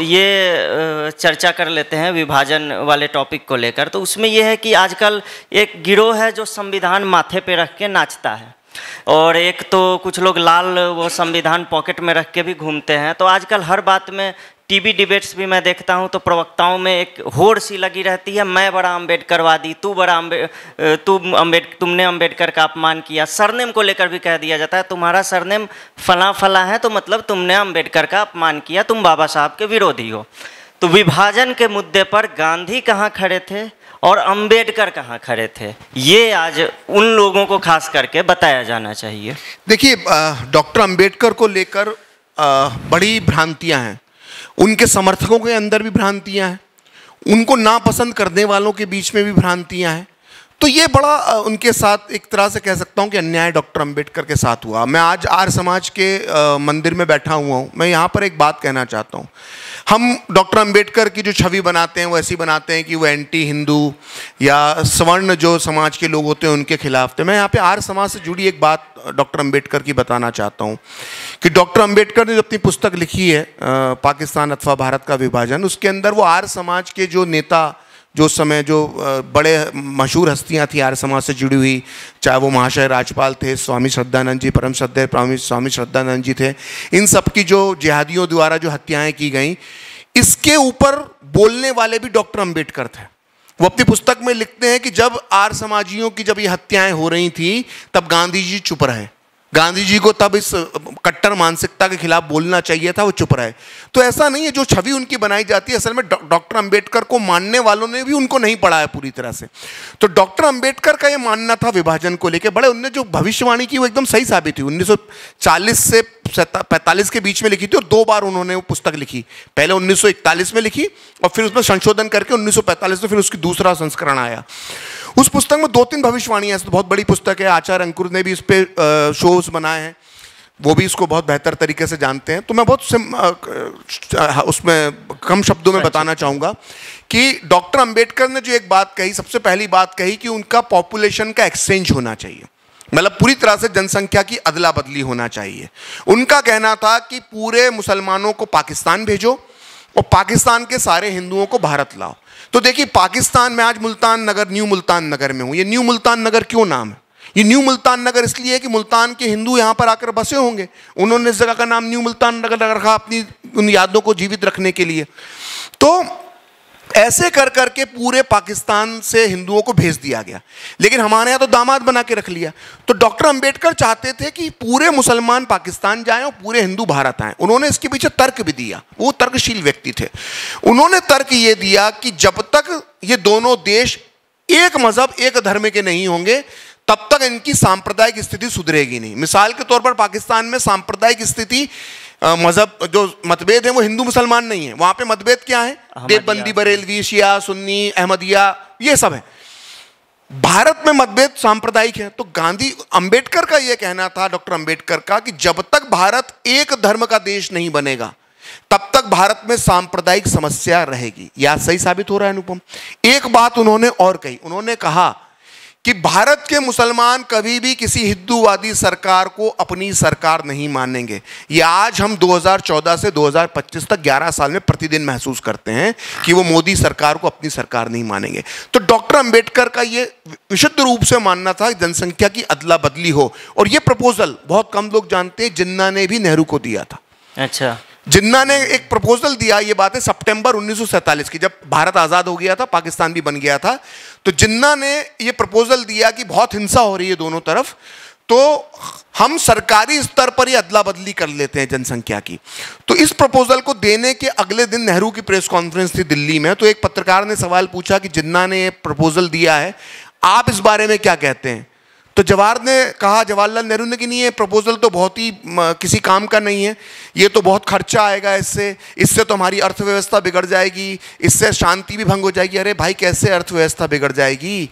ये चर्चा कर लेते हैं विभाजन वाले टॉपिक को लेकर। तो उसमें यह है कि आजकल एक गिरोह है जो संविधान माथे पे रख के नाचता है, और एक तो कुछ लोग लाल वो संविधान पॉकेट में रख के भी घूमते हैं। तो आजकल हर बात में टीवी डिबेट्स भी मैं देखता हूं तो प्रवक्ताओं में एक होड़ सी लगी रहती है, मैं बड़ा अम्बेडकरवादी, तुमने अम्बेडकर का अपमान किया। सरनेम को लेकर भी कह दिया जाता है तुम्हारा सरनेम फला फला है तो मतलब तुमने अम्बेडकर का अपमान किया, तुम बाबा साहब के विरोधी हो। तो विभाजन के मुद्दे पर गांधी कहाँ खड़े थे और अम्बेडकर कहाँ खड़े थे, ये आज उन लोगों को खास करके बताया जाना चाहिए। देखिए, डॉक्टर अम्बेडकर को लेकर बड़ी भ्रांतियां हैं, उनके समर्थकों के अंदर भी भ्रांतियां हैं, उनको नापसंद करने वालों के बीच में भी भ्रांतियां हैं। तो ये बड़ा उनके साथ एक तरह से कह सकता हूँ कि अन्याय डॉक्टर अम्बेडकर के साथ हुआ। मैं आज आर्य समाज के मंदिर में बैठा हुआ हूँ, मैं यहाँ पर एक बात कहना चाहता हूँ। हम डॉक्टर अम्बेडकर की जो छवि बनाते हैं वो ऐसी बनाते हैं कि वो एंटी हिंदू या सवर्ण जो समाज के लोग होते हैं उनके खिलाफ थे। मैं यहाँ पे आर्य समाज से जुड़ी एक बात डॉक्टर अम्बेडकर की बताना चाहता हूँ कि डॉक्टर अम्बेडकर ने जो अपनी पुस्तक लिखी है पाकिस्तान अथवा भारत का विभाजन, उसके अंदर वो आर्य समाज के जो नेता, जो उस समय जो बड़े मशहूर हस्तियां थी आर्य समाज से जुड़ी हुई, चाहे वो महाशय राजपाल थे, स्वामी श्रद्धानंद जी, परम श्रद्धेय स्वामी श्रद्धानंद जी थे, इन सब की जो जिहादियों द्वारा जो हत्याएं की गई, इसके ऊपर बोलने वाले भी डॉक्टर अम्बेडकर थे। वो अपनी पुस्तक में लिखते हैं कि जब आर्य समाजियों की जब ये हत्याएं हो रही थी तब गांधी जी चुप रहे, गांधी जी को तब इस कट्टर मानसिकता के खिलाफ बोलना चाहिए था, वो चुप रहे। तो ऐसा नहीं है, जो छवि उनकी बनाई जाती है, असल में डॉक्टर अम्बेडकर को मानने वालों ने भी उनको नहीं पढ़ा है पूरी तरह से। तो डॉक्टर अम्बेडकर का ये मानना था विभाजन को लेकर, बड़े उनने जो भविष्यवाणी की वो एकदम सही साबित हुई। 1940 से 45 के बीच में लिखी थी और 2 बार उन्होंने वो पुस्तक लिखी, पहले 1941 में लिखी और फिर उसमें संशोधन करके 1945 में फिर उसकी दूसरा संस्करण आया। उस पुस्तक में 2-3 भविष्यवाणियां, तो बहुत बड़ी पुस्तक है, आचार्य अंकुर ने भी इस पे शोज बनाए हैं, वो भी इसको बहुत बेहतर तरीके से जानते हैं। तो मैं बहुत उसमें कम शब्दों में बताना चाहूँगा कि डॉक्टर अम्बेडकर ने जो एक बात कही, सबसे पहली बात कही कि उनका पॉपुलेशन का एक्सचेंज होना चाहिए, मतलब पूरी तरह से जनसंख्या की अदला बदली होना चाहिए। उनका कहना था कि पूरे मुसलमानों को पाकिस्तान भेजो और पाकिस्तान के सारे हिंदुओं को भारत लाओ। तो देखिए, पाकिस्तान में आज मुल्तान नगर, न्यू मुल्तान नगर में हूँ। ये न्यू मुल्तान नगर क्यों नाम है? ये न्यू मुल्तान नगर इसलिए है कि मुल्तान के हिंदू यहाँ पर आकर बसे होंगे, उन्होंने इस जगह का नाम न्यू मुल्तान नगर रखा अपनी उन यादों को जीवित रखने के लिए। तो ऐसे कर करके पूरे पाकिस्तान से हिंदुओं को भेज दिया गया, लेकिन हमारे यहाँ तो दामाद बना के रख लिया। तो डॉक्टर अम्बेडकर चाहते थे कि पूरे मुसलमान पाकिस्तान जाएं और पूरे हिंदू भारत आएं। उन्होंने इसके पीछे तर्क भी दिया, वो तर्कशील व्यक्ति थे। उन्होंने तर्क ये दिया कि जब तक ये दोनों देश एक मजहब एक धर्म के नहीं होंगे तब तक इनकी सांप्रदायिक स्थिति सुधरेगी नहीं। मिसाल के तौर पर पाकिस्तान में सांप्रदायिक स्थिति मजहब जो मतभेद है वो हिंदू मुसलमान नहीं है, वहां पे मतभेद क्या है, देवबंदी, बरेलवी, शिया, सुन्नी, अहमदिया, ये सब है। भारत में मतभेद सांप्रदायिक है। तो गांधी, अंबेडकर का यह कहना था, डॉक्टर अंबेडकर का, कि जब तक भारत एक धर्म का देश नहीं बनेगा तब तक भारत में सांप्रदायिक समस्या रहेगी। यह सही साबित हो रहा है अनुपम। एक बात उन्होंने और कही, उन्होंने कहा कि भारत के मुसलमान कभी भी किसी हिंदूवादी सरकार को अपनी सरकार नहीं मानेंगे। यह आज हम 2014 से 2025 तक 11 साल में प्रतिदिन महसूस करते हैं कि वो मोदी सरकार को अपनी सरकार नहीं मानेंगे। तो डॉक्टर अंबेडकर का ये विशुद्ध रूप से मानना था कि जनसंख्या की अदला बदली हो। और ये प्रपोजल बहुत कम लोग जानते हैं, जिन्ना ने भी नेहरू को दिया था। अच्छा, जिन्ना ने एक प्रपोजल दिया, ये बात है सितंबर 1947 की, जब भारत आज़ाद हो गया था, पाकिस्तान भी बन गया था। तो जिन्ना ने ये प्रपोजल दिया कि बहुत हिंसा हो रही है दोनों तरफ, तो हम सरकारी स्तर पर ही अदला बदली कर लेते हैं जनसंख्या की। तो इस प्रपोजल को देने के अगले दिन नेहरू की प्रेस कॉन्फ्रेंस थी दिल्ली में। तो एक पत्रकार ने सवाल पूछा कि जिन्ना ने ये प्रपोजल दिया है, आप इस बारे में क्या कहते हैं? तो जवाहरलाल नेहरू ने कि नहीं, ये प्रपोजल तो बहुत ही किसी काम का नहीं है, ये तो बहुत खर्चा आएगा, इससे तो हमारी अर्थव्यवस्था बिगड़ जाएगी, इससे शांति भी भंग हो जाएगी। अरे भाई, कैसे अर्थव्यवस्था बिगड़ जाएगी?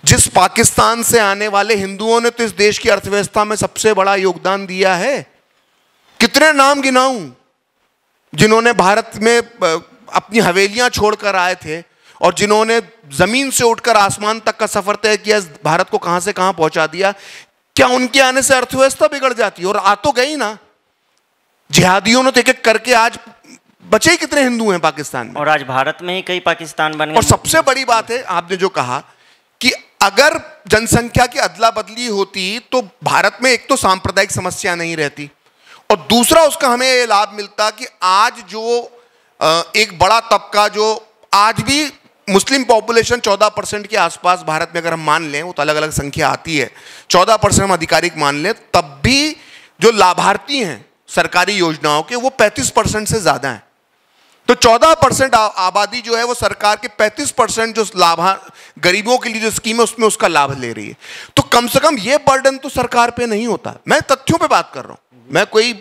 जिस पाकिस्तान से आने वाले हिंदुओं ने तो इस देश की अर्थव्यवस्था में सबसे बड़ा योगदान दिया है। कितने नाम गिनाऊं जिन्होंने भारत में अपनी हवेलियां छोड़कर आए थे और जिन्होंने जमीन से उठकर आसमान तक का सफर तय किया, भारत को कहां से कहां पहुंचा दिया। क्या उनके आने से अर्थव्यवस्था बिगड़ जाती? और आ तो गई ना। जिहादियों ने तो एक एक करके, आज बचे ही कितने हिंदू हैं पाकिस्तान में, और आज भारत में ही कई पाकिस्तान बन गए। और सबसे बड़ी बात है, आपने जो कहा कि अगर जनसंख्या की अदला बदली होती तो भारत में एक तो सांप्रदायिक समस्या नहीं रहती, और दूसरा उसका हमें ये लाभ मिलता कि आज जो एक बड़ा तबका, जो आज भी मुस्लिम पॉपुलेशन 14% के आसपास भारत में अगर हम मान लें, वो तो अलग अलग संख्या आती है, 14% हम आधिकारिक मान लें, तब भी जो लाभार्थी हैं सरकारी योजनाओं के वो 35% से ज़्यादा हैं। तो 14% आबादी जो है वो सरकार के 35% जो गरीबों के लिए जो स्कीम है उसमें उसका लाभ ले रही है। तो कम से कम ये बर्डन तो सरकार पे नहीं होता। मैं तथ्यों पे बात कर रहा हूँ, मैं कोई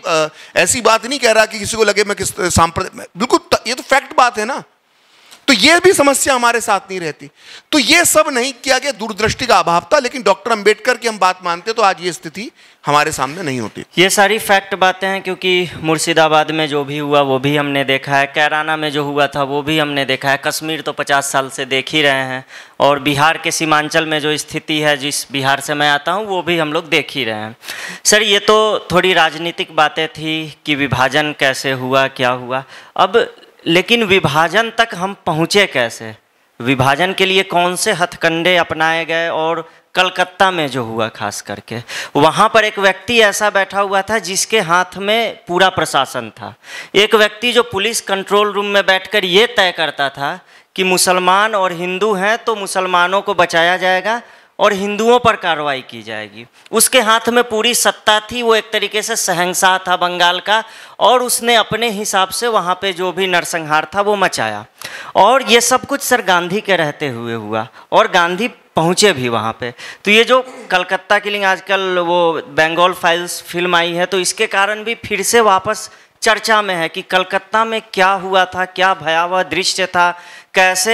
ऐसी बात नहीं कह रहा कि किसी को लगे मैं किस बिल्कुल, ये तो फैक्ट बात है ना। तो ये भी समस्या हमारे साथ नहीं रहती। तो ये सब नहीं किया गया, दूरदृष्टि का अभाव था। लेकिन डॉक्टर अंबेडकर की हम बात मानते तो आज ये स्थिति हमारे सामने नहीं होती। ये सारी फैक्ट बातें हैं, क्योंकि मुर्शिदाबाद में जो भी हुआ वो भी हमने देखा है, कैराना में जो हुआ था वो भी हमने देखा है, कश्मीर तो 50 साल से देख ही रहे हैं, और बिहार के सीमांचल में जो स्थिति है, जिस बिहार से मैं आता हूँ, वो भी हम लोग देख ही रहे हैं। सर, ये तो थोड़ी राजनीतिक बातें थी कि विभाजन कैसे हुआ, क्या हुआ। अब लेकिन विभाजन तक हम पहुँचे कैसे? विभाजन के लिए कौन से हथकंडे अपनाए गए? और कलकत्ता में जो हुआ खास करके, वहाँ पर एक व्यक्ति ऐसा बैठा हुआ था जिसके हाथ में पूरा प्रशासन था। एक व्यक्ति जो पुलिस कंट्रोल रूम में बैठकर ये तय करता था कि मुसलमान और हिंदू हैं तो मुसलमानों को बचाया जाएगा और हिंदुओं पर कार्रवाई की जाएगी। उसके हाथ में पूरी सत्ता थी, वो एक तरीके से शहंशाह था बंगाल का, और उसने अपने हिसाब से वहाँ पे जो भी नरसंहार था वो मचाया। और ये सब कुछ सर गांधी के रहते हुए हुआ, और गांधी पहुँचे भी वहाँ पे। तो ये जो कलकत्ता किलिंग, आजकल वो बंगाल फाइल्स फिल्म आई है, तो इसके कारण भी फिर से वापस चर्चा में है कि कलकत्ता में क्या हुआ था, क्या भयावह दृश्य था, कैसे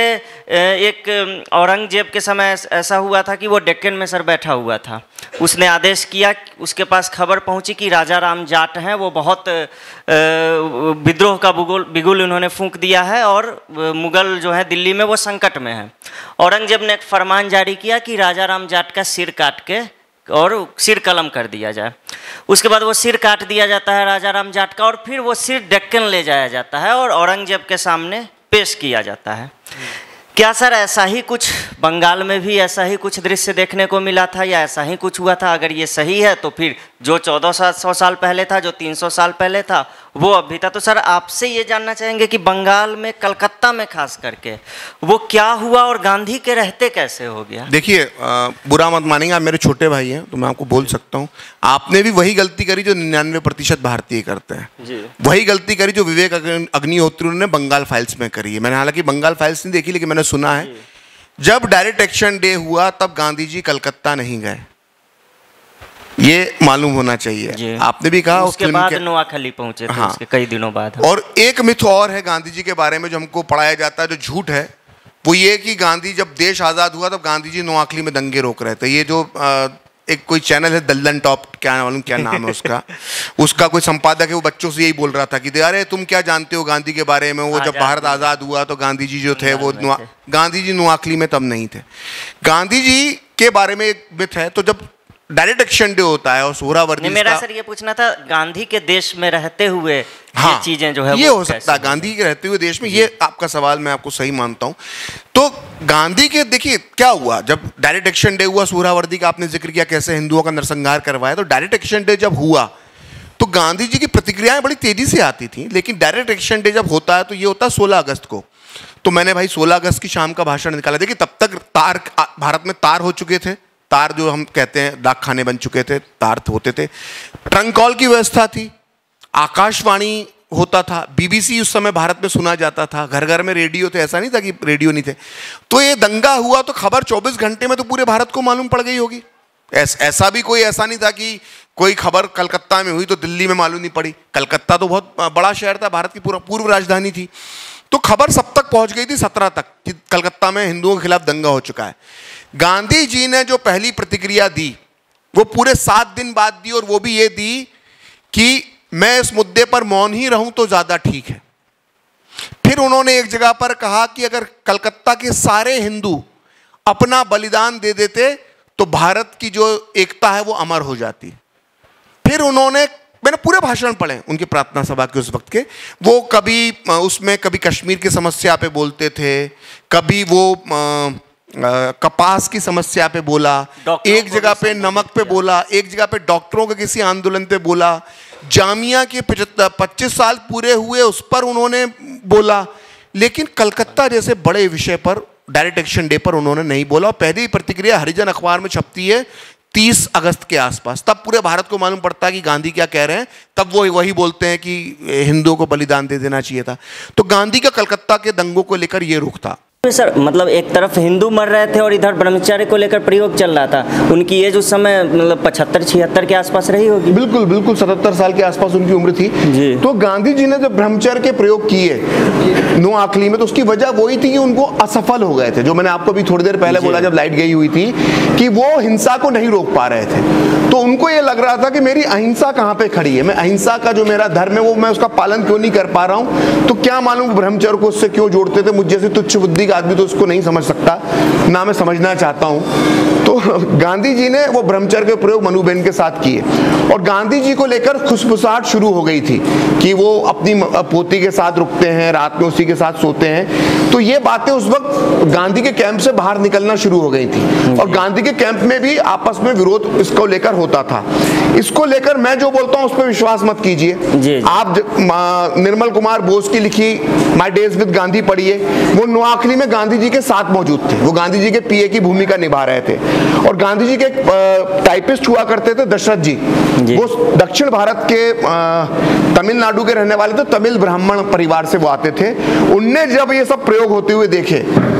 एक औरंगजेब के समय ऐसा हुआ था कि वो डेक्कन में सर बैठा हुआ था। उसने आदेश किया, उसके पास खबर पहुंची कि राजा राम जाट हैं, वो बहुत विद्रोह का बिगुल उन्होंने फूंक दिया है और मुगल जो है दिल्ली में वो संकट में है। औरंगजेब ने एक फरमान जारी किया कि राजा राम जाट का सिर काट के और सिर कलम कर दिया जाए। उसके बाद वो सिर काट दिया जाता है राजा राम जाट का, और फिर वो सिर डेक्कन ले जाया जाता है और औरंगजेब के सामने पेश किया जाता है। क्या सर ऐसा ही कुछ बंगाल में भी ऐसा ही कुछ दृश्य देखने को मिला था, या ऐसा ही कुछ हुआ था? अगर ये सही है तो फिर जो 1400 साल पहले था, जो 300 साल पहले था, वो अब भी था। तो सर आपसे ये जानना चाहेंगे कि बंगाल में, कलकत्ता में खास करके वो क्या हुआ और गांधी के रहते कैसे हो गया? देखिए, बुरा मत मानेंगे, आप मेरे छोटे भाई हैं तो मैं आपको बोल सकता हूँ, आपने भी वही गलती करी जो 99% भारतीय करते हैं जी। वही गलती करी जो विवेक अग्निहोत्री ने बंगाल फाइल्स में करी है। मैंने हालांकि बंगाल फाइल्स नहीं देखी, लेकिन मैंने सुना है जब डायरेक्ट एक्शन डे हुआ तब गांधी जी कलकत्ता नहीं गए। ये मालूम होना चाहिए। आपने भी कहा उसके बाद नोआखली पहुंचे थे। हाँ, उसके कई दिनों बाद। और एक मिथ और है गांधी जी के बारे में जो हमको पढ़ाया जाता है, जो झूठ है, वो ये कि गांधी जब देश आज़ाद हुआ तब गांधी जी नोआखली में दंगे रोक रहे थे। ये जो एक कोई चैनल है दल्लन टॉप, क्या मालूम क्या नाम है उसका कोई संपादक है, वो बच्चों से यही बोल रहा था कि अरे तुम क्या जानते हो गांधी के बारे में, वो जब भारत आज़ाद हुआ तो गांधी जी जो थे वो गांधी जी नोआखली में तब नहीं थे। गांधी जी के बारे में एक मिथ है, तो जब डायरेक्ट एक्शन डे होता है और सोहरावर्दी, मेरा सर ये पूछना था, गांधी के देश में रहते हुए हाँ, ये चीजें जो है ये हो सकता है गांधी के रहते हुए देश में, ये आपका सवाल मैं आपको सही मानता हूं। तो गांधी के देखिए क्या हुआ, जब डायरेक्ट एक्शन डे हुआ, सोहरावर्दी का आपने जिक्र किया कैसे हिंदुओं का नरसंहार करवाया, तो डायरेक्ट एक्शन डे जब हुआ तो गांधी जी की प्रतिक्रियाएं बड़ी तेजी से आती थी। लेकिन डायरेक्ट एक्शन डे जब होता है तो ये होता है 16 अगस्त को। तो मैंने भाई 16 अगस्त की शाम का भाषण निकाला। देखिए तब तक तार भारत में तार हो चुके थे, तार जो हम कहते हैं डाक खाने बन चुके थे, तार होते थे, ट्रंक कॉल की व्यवस्था थी, आकाशवाणी होता था, बीबीसी उस समय भारत में सुना जाता था, घर घर में रेडियो थे, ऐसा नहीं था कि रेडियो नहीं थे। तो ये दंगा हुआ तो खबर 24 घंटे में तो पूरे भारत को मालूम पड़ गई होगी। ऐसा भी कोई ऐसा नहीं था कि कोई खबर कलकत्ता में हुई तो दिल्ली में मालूम नहीं पड़ी। कलकत्ता तो बहुत बड़ा शहर था, भारत की पूर्व राजधानी थी, तो खबर सब तक पहुंच गई थी 17 तक कि कलकत्ता में हिंदुओं के खिलाफ दंगा हो चुका है। गांधी जी ने जो पहली प्रतिक्रिया दी वो पूरे 7 दिन बाद दी, और वो भी ये दी कि मैं इस मुद्दे पर मौन ही रहूं तो ज्यादा ठीक है। फिर उन्होंने एक जगह पर कहा कि अगर कलकत्ता के सारे हिंदू अपना बलिदान दे देते तो भारत की जो एकता है वो अमर हो जाती। फिर उन्होंने, मैंने पूरे भाषण पढ़े उनकी प्रार्थना सभा के उस वक्त के, वो कभी उसमें कभी कश्मीर की समस्या पे बोलते थे, कभी वो कपास की समस्या पे बोला, एक जगह पे नमक पे बोला, एक जगह पे डॉक्टरों के किसी आंदोलन पे बोला, जामिया के 25 साल पूरे हुए उस पर उन्होंने बोला। लेकिन कलकत्ता जैसे बड़े विषय पर डायरेक्ट एक्शन डे पर उन्होंने नहीं बोला। पहली प्रतिक्रिया हरिजन अखबार में छपती है 30 अगस्त के आसपास, तब पूरे भारत को मालूम पड़ता है कि गांधी क्या कह रहे हैं, तब वो वही बोलते हैं कि हिंदुओं को बलिदान दे देना चाहिए था। तो गांधी का कलकत्ता के दंगों को लेकर ये रुख था। सर मतलब एक तरफ हिंदू मर रहे थे और इधर ब्रह्मचर्य को लेकर प्रयोग चल रहा था। उनकी एज उस समय मतलब 75-76 के आसपास रही होगी। बिल्कुल बिल्कुल 77 साल के आसपास उनकी उम्र थी जी। तो गांधी जी ने जब ब्रह्मचर्य के प्रयोग किए नोआखली में, तो उसकी वजह वही थी कि उनको असफल हो गए थे, जो मैंने आपको भी थोड़ी देर पहले बोला जब लाइट गई हुई थी, कि वो हिंसा को नहीं रोक पा रहे थे। तो उनको ये लग रहा था कि मेरी अहिंसा कहाँ पे खड़ी है, मैं अहिंसा का जो मेरा धर्म है वो मैं उसका पालन क्यों नहीं कर पा रहा हूँ। तो क्या मालूम ब्रह्मचर्य को उससे क्यों जोड़ते थे। मुझ जैसे तुच्छ बुद्धि का आदमी तो उसको नहीं समझ सकता, ना मैं समझना चाहता हूं। तो गांधी जी ने वो ब्रह्मचर्य के प्रयोग मनुबेन के साथ किए, और गांधी जी को लेकर खुशफुसाहट शुरू हो गई थी कि वो अपनी पोती के साथ रुकते हैं, रात में उसी के साथ सोते हैं। तो ये बातें उस वक्त गांधी के कैंप से बाहर निकलना शुरू हो गई थी, और गांधी के कैंप में भी आपस में विरोध इसको लेकर होता था। इसको लेकर मैं जो बोलता हूं उस पर विश्वास मत कीजिए। आप निर्मल कुमार बोस की लिखी माय डेज विद गांधी पढ़िए, वो नोआखली में गांधी जी के साथ मौजूद थे, वो गांधी जी के पीए की भूमिका निभा रहे थे। और गांधी जी के टाइपिस्ट हुआ करते थे दशरथ जी, वो दक्षिण भारत के तमिलनाडु के रहने वाले थे, तमिल ब्राह्मण परिवार से वो आते थे। उनने जब ये सब प्रयोग होते हुए देखे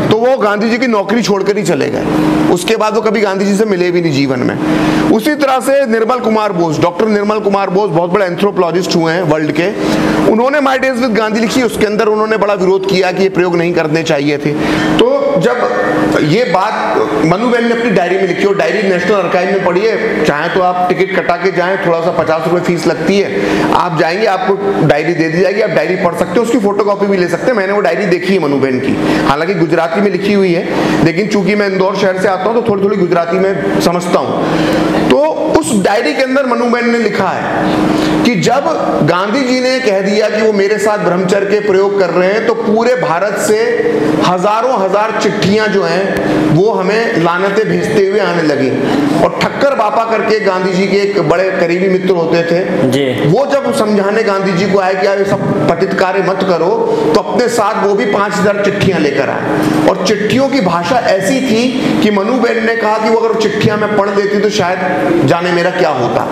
तो वो गांधी जी की नौकरी छोड़कर ही चले गए। उसके बाद वो कभी गांधी जी से मिले भी नहीं जीवन में। उसी तरह से निर्मल कुमार बोस, डॉक्टर निर्मल कुमार बोस बहुत बड़े एंथ्रोपोलॉजिस्ट हुए हैं वर्ल्ड के, उन्होंने माय डेज विद गांधी लिखी, उसके अंदर उन्होंने बड़ा विरोध किया कि ये प्रयोग नहीं करने चाहिए थे। तो जब ये बात मनुबेन ने अपनी डायरी में लिखी, और डायरी नेशनल आर्काइव में पढ़ी है, चाहे तो आप टिकट कटा के जाएं, थोड़ा सा 50 रुपए फीस लगती है, आप जाएंगे आपको डायरी दे दी जाएगी, आप डायरी पढ़ सकते हो, उसकी फोटोकॉपी भी ले सकते हैं। मैंने वो डायरी देखी है मनुबेन की, हालांकि गुजराती में लिखी हुई है, लेकिन चूंकि मैं इंदौर शहर से आता हूं तो थोड़ी थोड़ी गुजराती में समझता हूं। तो उस डायरी के अंदर मनुबेन ने लिखा है कि जब गांधी जी ने कह दिया कि वो मेरे साथ ब्रह्मचर्य के प्रयोग कर रहे हैं, तो पूरे भारत से हजारों हजार चिट्ठियां जो हैं वो हमें लानतें भेजते हुए आने लगी। और ठक्कर बापा करके गांधी जी के एक बड़े करीबी मित्र होते थे जी। वो जब समझाने गांधी जी को आए कि आप ये सब पतित कार्य मत करो, तो अपने साथ वो भी 5000 चिट्ठियां लेकर आए। और चिट्ठियों की भाषा ऐसी थी कि मनुबेन ने कहा कि वो अगर चिट्ठियां मैं पढ़ लेती तो शायद जाने मेरा क्या होता।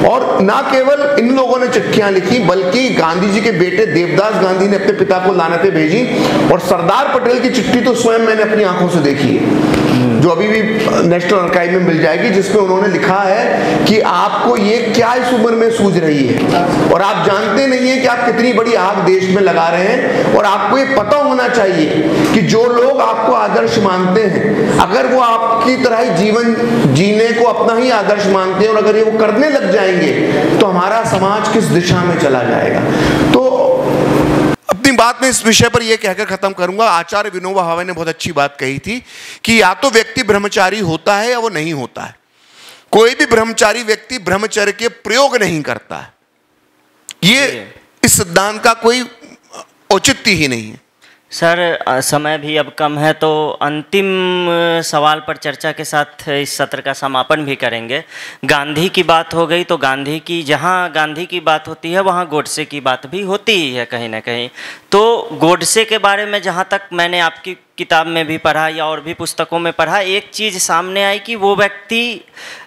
और ना केवल इन लोगों ने चिट्ठियां लिखी, बल्कि गांधी जी के बेटे देवदास गांधी ने अपने पिता को लानतें भेजी, और सरदार पटेल की चिट्ठी तो स्वयं मैंने अपनी आंखों से देखी है जो अभी भी नेशनल आर्काइव में मिल जाएगी, जिसमें उन्होंने लिखा है कि आपको ये क्या इस उम्र में सूझ रही है और आप जानते नहीं है कि आप कितनी बड़ी आग देश में लगा रहे हैं। और आपको ये पता होना चाहिए कि जो लोग आपको आदर्श मानते हैं, अगर वो आपकी तरह ही जीवन जीने को अपना ही आदर्श मानते हैं और अगर ये वो करने लग जाएंगे तो हमारा समाज किस दिशा में चला जाएगा। तो अपनी बात में इस विषय पर यह कहकर खत्म करूंगा। आचार्य विनोबा भावे ने बहुत अच्छी बात कही थी कि या तो व्यक्ति ब्रह्मचारी होता है या वो नहीं होता है। कोई भी ब्रह्मचारी व्यक्ति ब्रह्मचर्य के प्रयोग नहीं करता है। ये इस सिद्धांत का कोई औचित्य ही नहीं है। सर, समय भी अब कम है, तो अंतिम सवाल पर चर्चा के साथ इस सत्र का समापन भी करेंगे। गांधी की बात हो गई, तो गांधी की, जहाँ गांधी की बात होती है वहाँ गोडसे की बात भी होती ही है कहीं ना कहीं। तो गोडसे के बारे में जहाँ तक मैंने आपकी किताब में भी पढ़ा या और भी पुस्तकों में पढ़ा, एक चीज़ सामने आई कि वो व्यक्ति,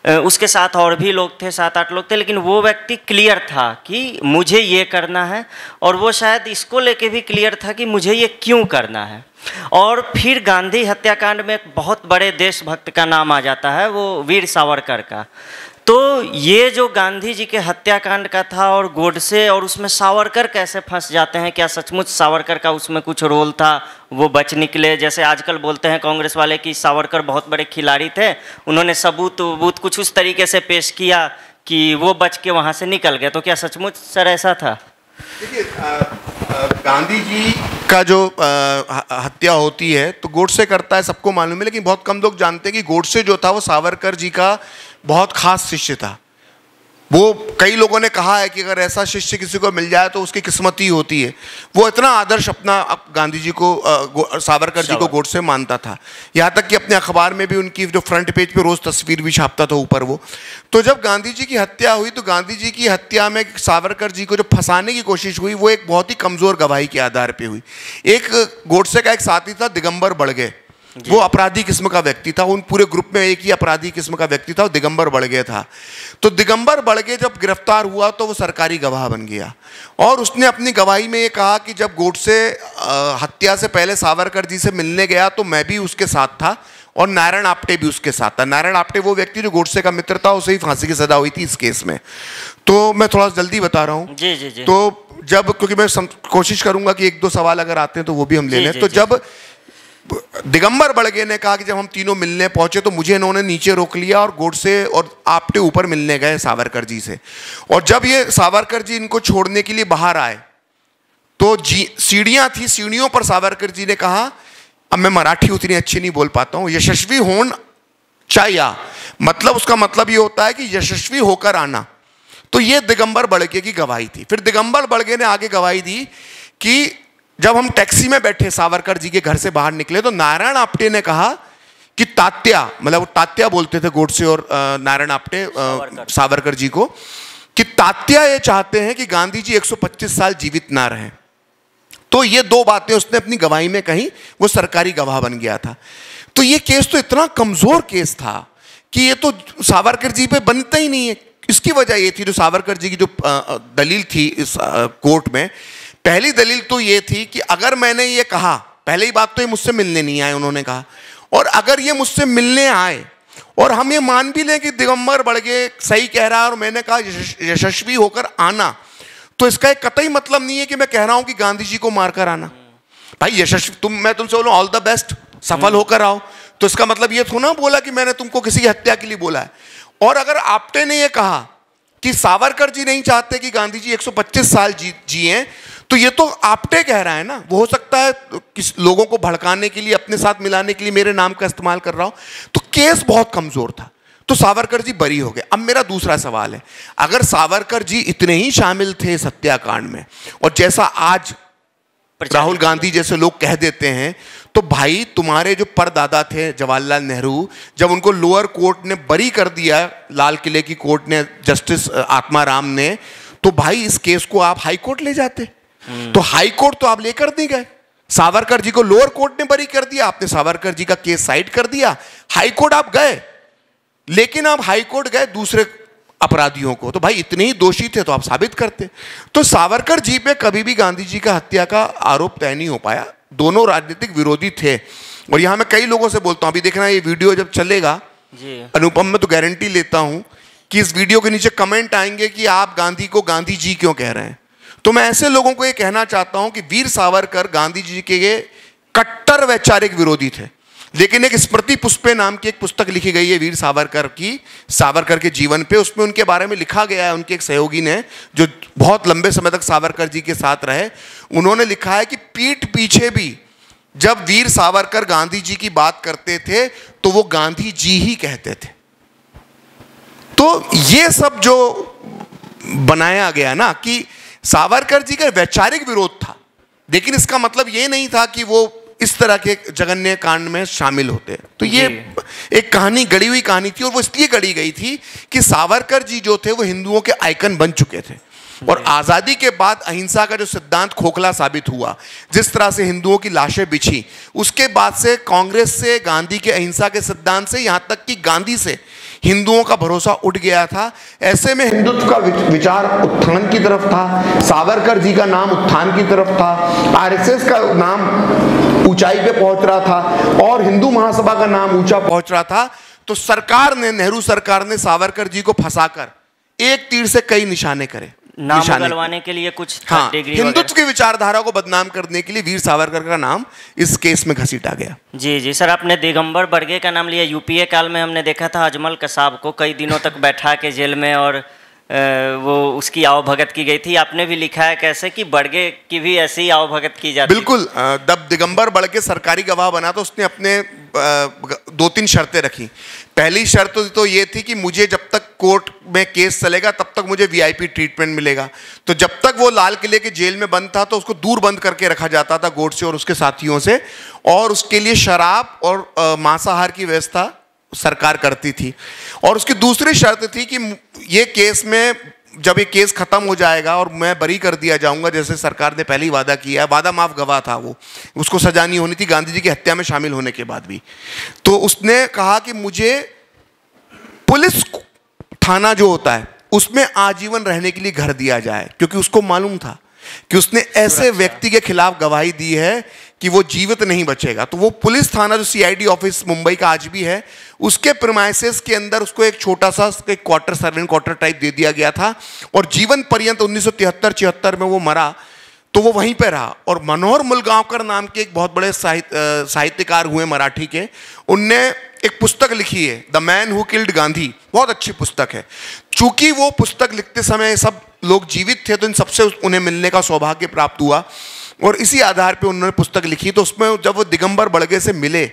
उसके साथ और भी लोग थे, 7-8 लोग थे, लेकिन वो व्यक्ति क्लियर था कि मुझे ये करना है, और वो शायद इसको लेके भी क्लियर था कि मुझे ये क्यों करना है। और फिर गांधी हत्याकांड में एक बहुत बड़े देशभक्त का नाम आ जाता है, वो वीर सावरकर का। तो ये जो गांधी जी के हत्याकांड का था और गोडसे, और उसमें सावरकर कैसे फंस जाते हैं, क्या सचमुच सावरकर का उसमें कुछ रोल था, वो बच निकले? जैसे आजकल बोलते हैं कांग्रेस वाले कि सावरकर बहुत बड़े खिलाड़ी थे, उन्होंने सबूत कुछ उस तरीके से पेश किया कि वो बच के वहाँ से निकल गए। तो क्या सचमुच सर ऐसा था? देखिए, गांधी जी का जो हत्या होती है तो गोडसे करता है, सबको मालूम है, लेकिन बहुत कम लोग जानते हैं कि गोडसे जो था वो सावरकर जी का बहुत खास शिष्य था। वो कई लोगों ने कहा है कि अगर ऐसा शिष्य किसी को मिल जाए तो उसकी किस्मत ही होती है। वो इतना आदर्श अपना गांधी जी को, सावरकर जी को गोडसे मानता था, यहाँ तक कि अपने अखबार में भी उनकी जो फ्रंट पेज पे रोज़ तस्वीर भी छापता था ऊपर वो। तो जब गांधी जी की हत्या हुई तो गांधी जी की हत्या में सावरकर जी को जो फंसाने की कोशिश हुई वो एक बहुत ही कमज़ोर गवाही के आधार पर हुई। एक गोडसे का एक साथी था दिगंबर बड़गे, वो अपराधी किस्म का व्यक्ति था। उन पूरे ग्रुप में एक ही अपराधी किस्म का व्यक्ति था, वो दिगंबर बड़गे था। तो दिगंबर बड़गे जब गिरफ्तार हुआ तो वो सरकारी गवाह बन गया और उसने अपनी गवाही में ये कहा कि जब गोडसे हत्या से पहले सावरकर जी से मिलने गया तो मैं भी उसके साथ था और नारायण आप्टे भी उसके साथ था। नारायण आप्टे वो व्यक्ति जो गोडसे का मित्र था, उसे ही फांसी की सजा हुई थी इस केस में। तो मैं थोड़ा जल्दी बता रहा हूँ। जी जी जी। तो जब, क्योंकि मैं कोशिश करूँगा कि 1-2 सवाल अगर आते हैं तो वो भी हम ले लें। तो जब दिगंबर बड़गे ने कहा कि जब हम तीनों मिलने पहुंचे तो मुझे इन्होंने नीचे रोक लिया और गोडसे और आप्टे ऊपर मिलने गए सावरकर जी से। और जब ये सावरकर जी इनको छोड़ने के लिए बाहर आए तो सीढ़ियां थी, सीढ़ियों पर सावरकर जी ने कहा, अब मैं मराठी उतनी अच्छी नहीं बोल पाता हूं, यशस्वी होना चाहिए, मतलब उसका मतलब ये होता है कि यशस्वी होकर आना। तो ये दिगंबर बड़गे की गवाही थी। फिर दिगंबर बड़गे ने आगे गवाही दी कि जब हम टैक्सी में बैठे सावरकर जी के घर से बाहर निकले तो नारायण आप्टे ने कहा कि तात्या, मतलब तात्या बोलते थे गोडसे और नारायण आप्टे सावरकर जी को, कि तात्या ये चाहते हैं कि गांधी जी 125 साल जीवित ना रहें। तो ये 2 बातें उसने अपनी गवाही में कही, वो सरकारी गवाह बन गया था। तो ये केस तो इतना कमजोर केस था कि ये तो सावरकर जी पे बनता ही नहीं है। इसकी वजह ये थी, जो सावरकर जी की जो दलील थी इस कोर्ट में, पहली दलील तो ये थी कि अगर मैंने ये कहा, पहली बात तो ये मुझसे मिलने नहीं आए उन्होंने कहा, और अगर ये मुझसे मिलने आए और हम ये मान भी लें कि दिगंबर बड़गे सही कह रहा है और मैंने कहा यशस्वी होकर आना, तो इसका एक कतई मतलब नहीं है कि मैं कह रहा हूं कि गांधी जी को मारकर आना। भाई यशस्वी, मैं तुमसे बोलूं ऑल द बेस्ट, सफल होकर आओ, तो इसका मतलब ये थोड़ा बोला कि मैंने तुमको किसी की हत्या के लिए बोला है। और अगर आप्टे ने ये कहा कि सावरकर जी नहीं चाहते कि गांधी जी 125 साल जिए, तो ये तो आप्टे कह रहा है ना। वो हो सकता है किस लोगों को भड़काने के लिए, अपने साथ मिलाने के लिए मेरे नाम का इस्तेमाल कर रहा हो। तो केस बहुत कमजोर था, तो सावरकर जी बरी हो गए। अब मेरा दूसरा सवाल है, अगर सावरकर जी इतने ही शामिल थे इस हत्याकांड में और जैसा आज राहुल गांधी जैसे लोग कह देते हैं, तो भाई तुम्हारे जो परदादा थे जवाहरलाल नेहरू, जब उनको लोअर कोर्ट ने बरी कर दिया, लाल किले की कोर्ट ने, जस्टिस आत्माराम ने, तो भाई इस केस को आप हाई कोर्ट ले जाते। तो हाई कोर्ट तो आप लेकर नहीं गए। सावरकर जी को लोअर कोर्ट ने बरी कर दिया, आपने सावरकर जी का केस साइड कर दिया। हाई कोर्ट आप गए, लेकिन आप हाई कोर्ट गए दूसरे अपराधियों को, तो भाई इतने ही दोषी थे तो आप साबित करते। तो सावरकर जी पे कभी भी गांधी जी का हत्या का आरोप तय नहीं हो पाया। दोनों राजनीतिक विरोधी थे, और यहाँ मैं कई लोगों से बोलता हूँ, अभी देखना ये वीडियो जब चलेगा जी अनुपम, मैं तो गारंटी लेता हूँ कि इस वीडियो के नीचे कमेंट आएंगे कि आप गांधी को गांधी जी क्यों कह रहे हैं। तो मैं ऐसे लोगों को ये कहना चाहता हूँ कि वीर सावरकर गांधी जी के ये कट्टर वैचारिक विरोधी थे, लेकिन एक स्मृति पुष्पे नाम की एक पुस्तक लिखी गई है वीर सावरकर की, सावरकर के जीवन पे। उसमें उनके बारे में लिखा गया है, उनके एक सहयोगी ने जो बहुत लंबे समय तक सावरकर जी के साथ रहे, उन्होंने लिखा है कि पीठ पीछे भी जब वीर सावरकर गांधी जी की बात करते थे तो वो गांधी जी ही कहते थे। तो ये सब जो बनाया गया ना कि सावरकर जी का वैचारिक विरोध था, लेकिन इसका मतलब ये नहीं था कि वो इस तरह के जघन्य कांड में शामिल होते। तो ये एक कहानी, गढ़ी हुई कहानी थी, और वो इसलिए गढ़ी गई थी कि सावरकर जी जो थे वो हिंदुओं के आइकन बन चुके थे, और आज़ादी के बाद अहिंसा का जो सिद्धांत खोखला साबित हुआ, जिस तरह से हिंदुओं की लाशें बिछी, उसके बाद से कांग्रेस से, गांधी के अहिंसा के सिद्धांत से, यहाँ तक कि गांधी से हिंदुओं का भरोसा उठ गया था। ऐसे में हिंदुत्व का विचार उत्थान की तरफ था, सावरकर जी का नाम उत्थान की तरफ था, आरएसएस का नाम ऊंचाई पे पहुंच रहा था, और हिंदू महासभा का नाम ऊंचा पहुंच रहा था। तो सरकार ने, नेहरू सरकार ने सावरकर जी को फंसाकर एक तीर से कई निशाने करे, नाम बदलवाने के लिए कुछ हाँ, हिंदुत्व की विचारधारा को बदनाम करने के लिए वीर सावरकर का नाम इस केस में घसीटा गया। जी जी सर, आपने दिगंबर बड़गे का नाम लिया। यूपीए काल में हमने देखा था अजमल कसाब को कई दिनों तक बैठा के जेल में, और वो उसकी आवभगत की गई थी। आपने भी लिखा है कैसे कि बड़गे की भी ऐसी ही आवभगत की जाती। बिल्कुल, जब दिगंबर बड़गे सरकारी गवाह बना तो उसने अपने 2-3 शर्तें रखी। पहली शर्त तो ये थी कि मुझे जब तक कोर्ट में केस चलेगा तब तक मुझे वीआईपी ट्रीटमेंट मिलेगा। तो जब तक वो लाल किले के जेल में बंद था तो उसको दूर बंद करके रखा जाता था गोडसे और उसके साथियों से, और उसके लिए शराब और मांसाहार की व्यवस्था सरकार करती थी। और उसकी दूसरी शर्त थी कि ये केस में, जब ये केस खत्म हो जाएगा और मैं बरी कर दिया जाऊंगा, जैसे सरकार ने पहले ही वादा किया, वादा माफ गवाह था वो, उसको सजा नहीं होनी थी गांधी जी की हत्या में शामिल होने के बाद भी। तो उसने कहा कि मुझे पुलिस थाना जो होता है उसमें आजीवन रहने के लिए घर दिया जाए, क्योंकि उसको मालूम था कि उसने ऐसे व्यक्ति के खिलाफ गवाही दी है कि वो जीवित नहीं बचेगा। तो वो पुलिस थाना जो सीआईडी ऑफिस मुंबई का आज भी है, उसके प्रीमाइसेस के अंदर उसको एक छोटा सा एक क्वार्टर, सर्वेंट क्वार्टर टाइप दे दिया गया था, और जीवन पर्यंत 1973-74 में वो मरा तो वो वहीं पे रहा। और मनोहर मुलगांवकर नाम के एक बहुत बड़े साहित्यकार हुए मराठी के, उनने एक पुस्तक लिखी है the man who killed Gandhi, बहुत अच्छी पुस्तक है। चूंकि वो पुस्तक लिखते समय सब लोग जीवित थे तो इन सबसे उन्हें मिलने का सौभाग्य प्राप्त हुआ, और इसी आधार पे उन्होंने पुस्तक लिखी। तो उसमें जब वो दिगंबर बड़गे से मिले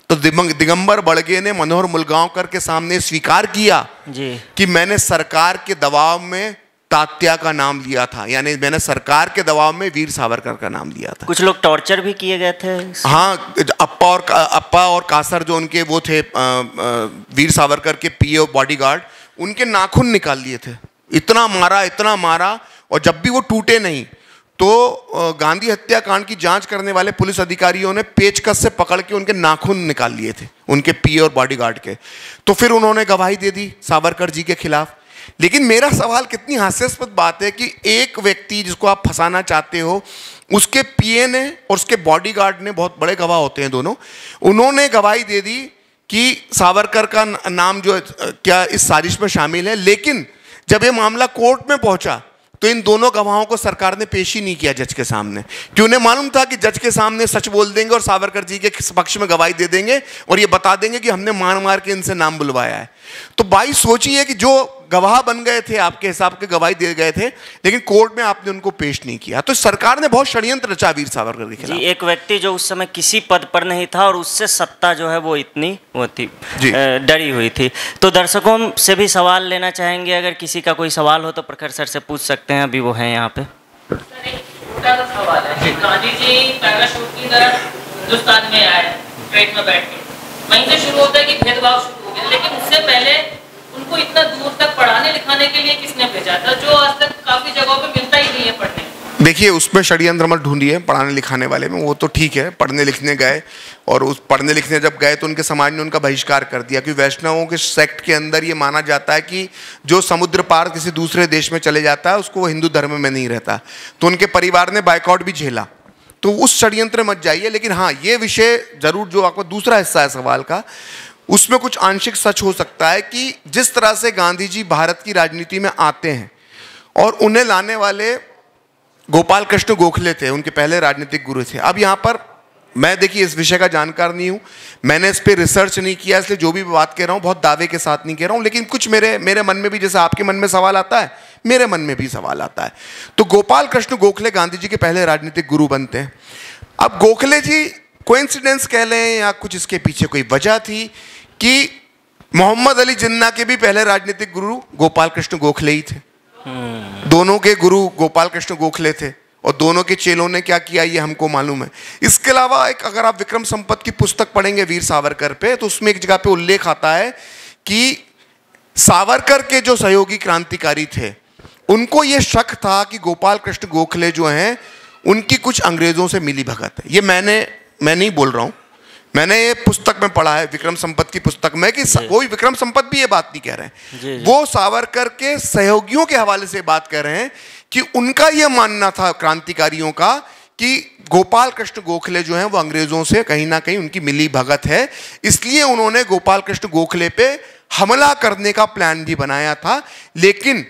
तो दिगंबर बड़गे ने मनोहर मुलगांवकर के सामने स्वीकार किया जी कि मैंने सरकार के दबाव में तात्या का नाम लिया था, यानी मैंने सरकार के दबाव में वीर सावरकर का नाम लिया था। कुछ लोग टॉर्चर भी किए गए थे। हाँ, अप्पा और कासर जो उनके वो थे वीर सावरकर के पीए बॉडीगार्ड, उनके नाखून निकाल लिए थे। इतना मारा, और जब भी वो टूटे नहीं तो गांधी हत्याकांड की जांच करने वाले पुलिस अधिकारियों ने पेचकस से पकड़ के उनके नाखून निकाल लिए थे, उनके पीए और बॉडीगार्ड के। तो फिर उन्होंने गवाही दे दी सावरकर जी के खिलाफ। लेकिन मेरा सवाल, कितनी हास्यास्पद बात है कि एक व्यक्ति जिसको आप फंसाना चाहते हो, उसके पीए ने और उसके बॉडीगार्ड ने, बहुत बड़े गवाह होते हैं दोनों, उन्होंने गवाही दे दी कि सावरकर का नाम जो क्या इस साजिश में शामिल है। लेकिन जब ये मामला कोर्ट में पहुंचा तो इन दोनों गवाहों को सरकार ने पेश ही नहीं किया जज के सामने, कि उन्हें मालूम था कि जज के सामने सच बोल देंगे और सावरकर जी के पक्ष में गवाही दे देंगे और ये बता देंगे कि हमने मार के इनसे नाम बुलवाया है। तो भाई सोचिए कि जो गवाह बन गए थे, आपके हिसाब के गवाही दे गए थे, लेकिन कोर्ट में आपने उनको पेश नहीं किया। तो सरकार ने बहुत षड्यंत्र रचा वीर सावरकर के खिलाफ। जी, एक व्यक्ति जो उस समय किसी पद पर नहीं था और उससे सत्ता जो है वो इतनी वो थी, डरी हुई थी। तो दर्शकों से भी सवाल लेना चाहेंगे, अगर किसी का कोई सवाल हो तो प्रखर सर से पूछ सकते हैं, अभी वो हैं यहाँ पे। सवाल है, गांधी जी पैराशूट की तरह हिंदुस्तान में आए, ट्रेन में बैठ के, वहीं से शुरू होता है कि भेदभाव शुरू हो गया, लेकिन उससे पहले उनको इतना दूर तक पढ़ाने लिखाने के लिए किसने भेजा था, जो आज तक काफी जगहों पे मिलता ही नहीं है पढ़ने। देखिए, उसमें षड्यंत्र मत ढूंढिए पढ़ाने लिखाने वाले में, वो तो ठीक है, पढ़ने लिखने गए, और उस पढ़ने लिखने जब गए तो उनके समाज ने उनका बहिष्कार कर दिया, क्योंकि वैष्णवों के सेक्ट के अंदर ये माना जाता है कि जो समुद्र पार किसी दूसरे देश में चले जाता है उसको वो हिंदू धर्म में नहीं रहता। तो उनके परिवार ने बायकॉट भी झेला, तो उस षड्यंत्र मत जाइए। लेकिन हाँ, ये विषय जरूर, जो आपका दूसरा हिस्सा है सवाल का, उसमें कुछ आंशिक सच हो सकता है कि जिस तरह से गांधी जी भारत की राजनीति में आते हैं और उन्हें लाने वाले गोपाल कृष्ण गोखले थे, उनके पहले राजनीतिक गुरु थे। अब यहाँ पर मैं, देखिए, इस विषय का जानकार नहीं हूँ, मैंने इस पर रिसर्च नहीं किया, इसलिए जो भी बात कह रहा हूँ बहुत दावे के साथ नहीं कह रहा हूँ, लेकिन कुछ मेरे मन में भी, जैसे आपके मन में सवाल आता है, मेरे मन में भी सवाल आता है। तो गोपाल कृष्ण गोखले गांधी जी के पहले राजनीतिक गुरु बनते हैं। अब गोखले जी, कोइंसिडेंस कह लें या कुछ इसके पीछे कोई वजह थी कि मोहम्मद अली जिन्ना के भी पहले राजनीतिक गुरु गोपाल कृष्ण गोखले ही थे। दोनों के गुरु गोपाल कृष्ण गोखले थे और दोनों के चेलों ने क्या किया ये हमको मालूम है। इसके अलावा एक, अगर आप विक्रम संपत की पुस्तक पढ़ेंगे वीर सावरकर पे, तो उसमें एक जगह पे उल्लेख आता है कि सावरकर के जो सहयोगी क्रांतिकारी थे उनको ये शक था कि गोपाल कृष्ण गोखले जो हैं उनकी कुछ अंग्रेजों से मिली भगत है। ये मैं नहीं बोल रहा हूँ, मैंने ये पुस्तक में पढ़ा है, विक्रम संपत की पुस्तक में, कि कोई विक्रम संपत भी ये बात नहीं कह रहे हैं, वो सावरकर के सहयोगियों के हवाले से बात कर रहे हैं कि उनका ये मानना था क्रांतिकारियों का कि गोपाल कृष्ण गोखले जो हैं वो अंग्रेजों से कहीं ना कहीं उनकी मिली भगत है, इसलिए उन्होंने गोपाल कृष्ण गोखले पे हमला करने का प्लान भी बनाया था। लेकिन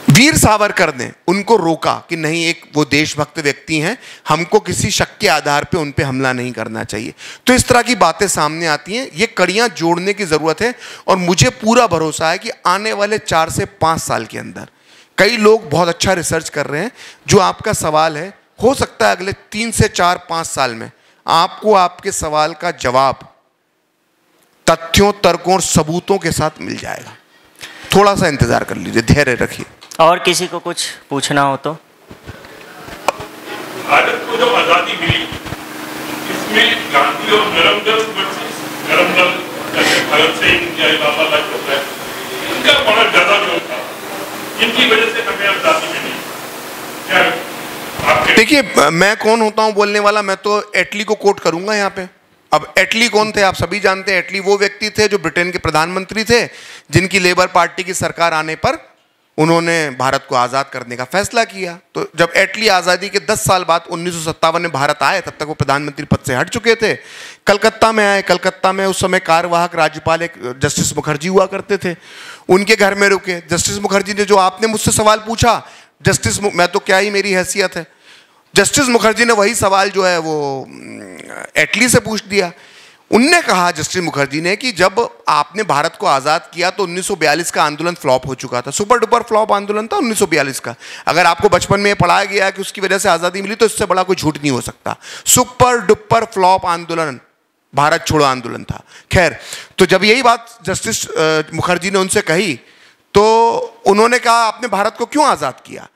वीर सावरकर ने उनको रोका कि नहीं, एक वो देशभक्त व्यक्ति हैं, हमको किसी शक के आधार पे उन पे हमला नहीं करना चाहिए। तो इस तरह की बातें सामने आती हैं, ये कड़ियां जोड़ने की ज़रूरत है। और मुझे पूरा भरोसा है कि आने वाले 4 से 5 साल के अंदर कई लोग बहुत अच्छा रिसर्च कर रहे हैं। जो आपका सवाल है, हो सकता है अगले 3 से 4-5 साल में आपको आपके सवाल का जवाब तथ्यों, तर्कों और सबूतों के साथ मिल जाएगा। थोड़ा सा इंतजार कर लीजिए, धैर्य रखिए। और किसी को कुछ पूछना हो तो? भारत को जो आजादी मिली, इसमें गांधी और नरमदल जैसे भगत सिंह या बाबा लाजपत राय, इनका बड़ा ज्यादा जोर था, इनकी वजह से हमें आजादी मिली। क्या देखिए, मैं कौन होता हूं बोलने वाला? मैं तो एटली को कोट करूंगा यहाँ पे। अब एटली कौन थे? आप सभी जानते हैं। एटली वो व्यक्ति थे जो ब्रिटेन के प्रधानमंत्री थे, जिनकी लेबर पार्टी की सरकार आने पर उन्होंने भारत को आज़ाद करने का फैसला किया। तो जब एटली आज़ादी के 10 साल बाद 1957 में भारत आए, तब तक वो प्रधानमंत्री पद से हट चुके थे। कलकत्ता में आए। कलकत्ता में उस समय कार्यवाहक राज्यपाल एक जस्टिस मुखर्जी हुआ करते थे, उनके घर में रुके। जस्टिस मुखर्जी ने, जो आपने मुझसे सवाल पूछा, मैं तो क्या ही, मेरी हैसियत है, जस्टिस मुखर्जी ने वही सवाल जो है वो एटली से पूछ दिया। उनने कहा, जस्टिस मुखर्जी ने, कि जब आपने भारत को आज़ाद किया तो 1942 का आंदोलन फ्लॉप हो चुका था, सुपर डुपर फ्लॉप आंदोलन था 1942 का। अगर आपको बचपन में पढ़ाया गया कि उसकी वजह से आज़ादी मिली, तो इससे बड़ा कोई झूठ नहीं हो सकता। सुपर डुपर फ्लॉप आंदोलन भारत छोड़ो आंदोलन था। खैर, तो जब यही बात जस्टिस मुखर्जी ने उनसे कही, तो उन्होंने कहा, आपने भारत को क्यों आज़ाद किया?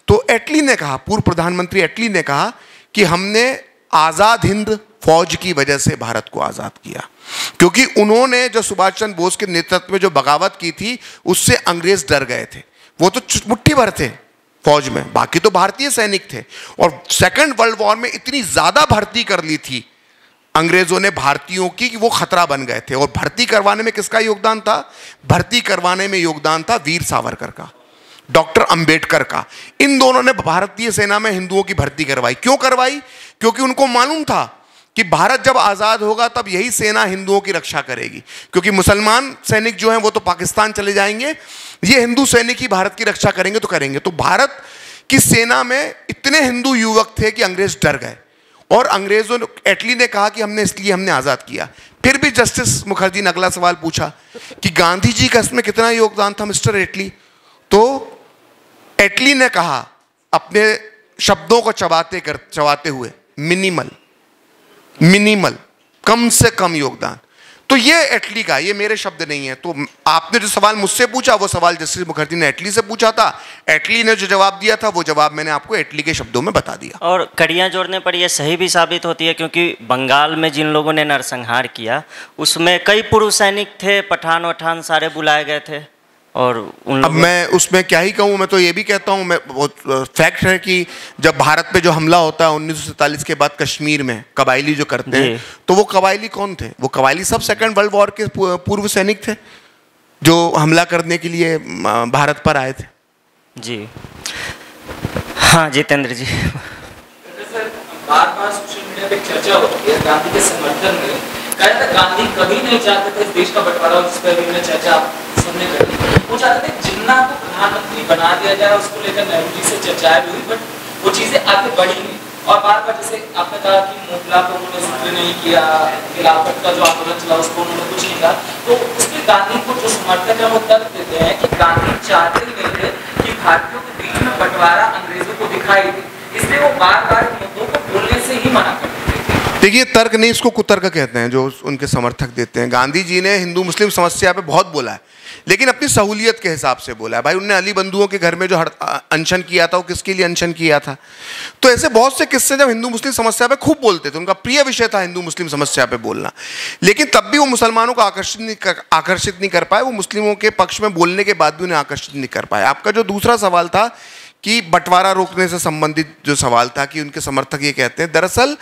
तो एटली ने कहा, पूर्व प्रधानमंत्री एटली ने कहा कि हमने आज़ाद हिंद फौज की वजह से भारत को आज़ाद किया, क्योंकि उन्होंने जो सुभाष चंद्र बोस के नेतृत्व में जो बगावत की थी, उससे अंग्रेज डर गए थे। वो तो मुट्ठी भर थे फौज में, बाकी तो भारतीय सैनिक थे। और सेकेंड वर्ल्ड वॉर में इतनी ज़्यादा भर्ती कर ली थी अंग्रेजों ने भारतीयों की कि वो खतरा बन गए थे। और भर्ती करवाने में किसका योगदान था? भर्ती करवाने में योगदान था वीर सावरकर का, डॉक्टर अंबेडकर का। इन दोनों ने भारतीय सेना में हिंदुओं की भर्ती करवाई। क्यों करवाई? क्योंकि उनको मालूम था कि भारत जब आज़ाद होगा तब यही सेना हिंदुओं की रक्षा करेगी, क्योंकि मुसलमान सैनिक जो हैं वो तो पाकिस्तान चले जाएंगे, ये हिंदू सैनिक ही भारत की रक्षा करेंगे तो करेंगे। तो भारत की सेना में इतने हिंदू युवक थे कि अंग्रेज डर गए। और अंग्रेजों ने, एटली ने कहा कि हमने आज़ाद किया। फिर भी जस्टिस मुखर्जी ने अगला सवाल पूछा कि गांधी जी का इसमें कितना योगदान था मिस्टर एटली? तो एटली ने कहा, अपने शब्दों को चबाते हुए, मिनिमल, कम से कम योगदान। तो ये एटली का, ये मेरे शब्द नहीं है। तो आपने जो सवाल मुझसे पूछा, वो सवाल जस्टिस मुखर्जी ने एटली से पूछा था। एटली ने जो जवाब दिया था, वो जवाब मैंने आपको एटली के शब्दों में बता दिया। और कड़ियाँ जोड़ने पर यह सही भी साबित होती है, क्योंकि बंगाल में जिन लोगों ने नरसंहार किया, उसमें कई पूर्व सैनिक थे, पठान वठान सारे बुलाए गए थे। और अब मैं उसमें क्या ही कहूँ, मैं तो ये भी कहता हूँ, मैं बहुत फैक्ट है कि जब भारत पे जो हमला होता है 1947 के बाद कश्मीर में, कबायली जो करते हैं, तो वो कबायली कौन थे? वो कबायली सब सेकेंड वर्ल्ड वॉर के पूर्व सैनिक थे जो हमला करने के लिए भारत पर आए थे। जी हाँ जितेंद्र जी। सर बार बार सोशल मीडिया पे चर्चा होती है गांधी के समर्थन में, कहा जाता है गांधी कभी नहीं चाहते थे इस देश का बंटवारा हो, जिस पर भी हमने चर्चा सुनने करी। वो चाहते थे जिन्ना को प्रधानमंत्री बना दिया जाए, उसको लेकर नेहरू जी से चर्चाएं हुई, बट वो चीजें आगे बढ़ी नहीं। और बार बार जैसे आपने कहा कि मोहल्ला को उन्होंने जिक्र नहीं किया, खिलाफत का जो आंदोलन चला उसको उन्होंने कुछ नहीं कहा, तो उसमें गांधी को जो समर्थक है वो तर्क देते हैं कि गांधी चाहते ही नहीं थे कि भारतीयों के बीच में बंटवारा अंग्रेजों को दिखाई दे, इसलिए वो बार बार मुद्दों को बोलने से ही मना करते थे। देखिए, तर्क नहीं, इसको कुतर्क कहते हैं जो उनके समर्थक देते हैं। गांधी जी ने हिंदू मुस्लिम समस्या पे बहुत बोला है, लेकिन अपनी सहूलियत के हिसाब से बोला है। भाई, उन्होंने अली बंधुओं के घर में जो अनशन किया था, वो किसके लिए अनशन किया था? तो ऐसे बहुत से किस्से जब हिंदू मुस्लिम समस्या पे खूब बोलते थे, उनका प्रिय विषय था हिंदू मुस्लिम समस्या पे बोलना, लेकिन तब भी वो मुसलमानों को आकर्षित नहीं कर पाए। वो मुस्लिमों के पक्ष में बोलने के बाद भी उन्हें आकर्षित नहीं कर पाए। आपका जो दूसरा सवाल था कि बंटवारा रोकने से संबंधित जो सवाल था कि उनके समर्थक ये कहते हैं, दरअसल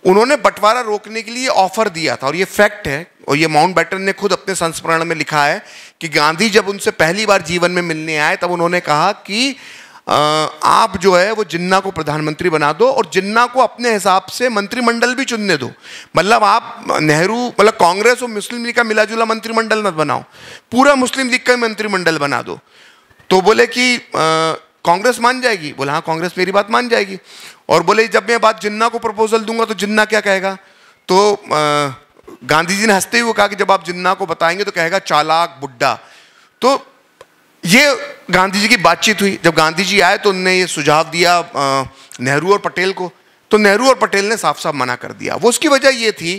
उन्होंने बंटवारा रोकने के लिए ऑफर दिया था, और ये फैक्ट है, और ये माउंटबेटन ने खुद अपने संस्मरण में लिखा है कि गांधी जब उनसे पहली बार जीवन में मिलने आए तब उन्होंने कहा कि आप जो है वो जिन्ना को प्रधानमंत्री बना दो और जिन्ना को अपने हिसाब से मंत्रिमंडल भी चुनने दो। मतलब आप नेहरू, मतलब कांग्रेस और मुस्लिम लीग का मिला जुला मंत्रिमंडल मत बनाओ, पूरा मुस्लिम लीग का मंत्रिमंडल बना दो। तो बोले कि कांग्रेस मान जाएगी? बोला हाँ, कांग्रेस मेरी बात मान जाएगी। और बोले जब मैं बात जिन्ना को प्रपोजल दूंगा तो जिन्ना क्या कहेगा? तो गांधी जी ने हंसते हुए कहा कि जब आप जिन्ना को बताएंगे तो कहेगा चालाक बुड्ढा। तो ये गांधी जी की बातचीत हुई। जब गांधी जी आए तो उन्होंने ये सुझाव दिया नेहरू और पटेल को, तो नेहरू और पटेल ने साफ साफ मना कर दिया। वो उसकी वजह ये थी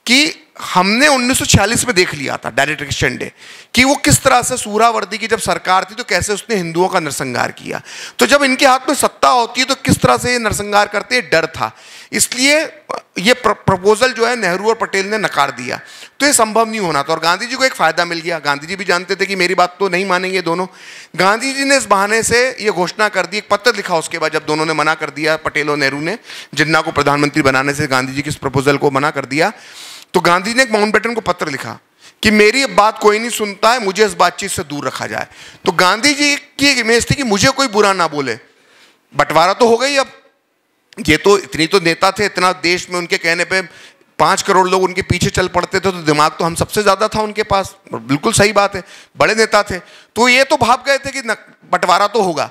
कि हमने 1946 में देख लिया था डायरेक्ट एक्शन डे कि वो किस तरह से सूरावर्दी की जब सरकार थी तो कैसे उसने हिंदुओं का नरसंहार किया। तो जब इनके हाथ में सत्ता होती है तो किस तरह से ये नरसंहार करते हैं, डर था। इसलिए ये प्रपोजल जो है नेहरू और पटेल ने नकार दिया। तो ये संभव नहीं होना था और गांधी जी को एक फायदा मिल गया। गांधी जी भी जानते थे कि मेरी बात तो नहीं मानेंगे दोनों। गांधी जी ने इस बहाने से ये घोषणा कर दी, एक पत्र लिखा उसके बाद जब दोनों ने मना कर दिया, पटेल और नेहरू ने जिन्ना को प्रधानमंत्री बनाने से गांधी जी की इस प्रपोजल को मना कर दिया। तो गांधी ने एक माउंटबेटन को पत्र लिखा कि मेरी बात कोई नहीं सुनता है, मुझे इस बातचीत से दूर रखा जाए। तो गांधी जी की एक इमेज थी कि मुझे कोई बुरा ना बोले, बंटवारा तो हो गई। अब ये तो इतनी तो नेता थे, इतना देश में उनके कहने पे 5 करोड़ लोग उनके पीछे चल पड़ते थे, तो दिमाग तो हम सबसे ज्यादा था उनके पास। बिल्कुल सही बात है, बड़े नेता थे। तो ये तो भाप गए थे कि बंटवारा तो होगा।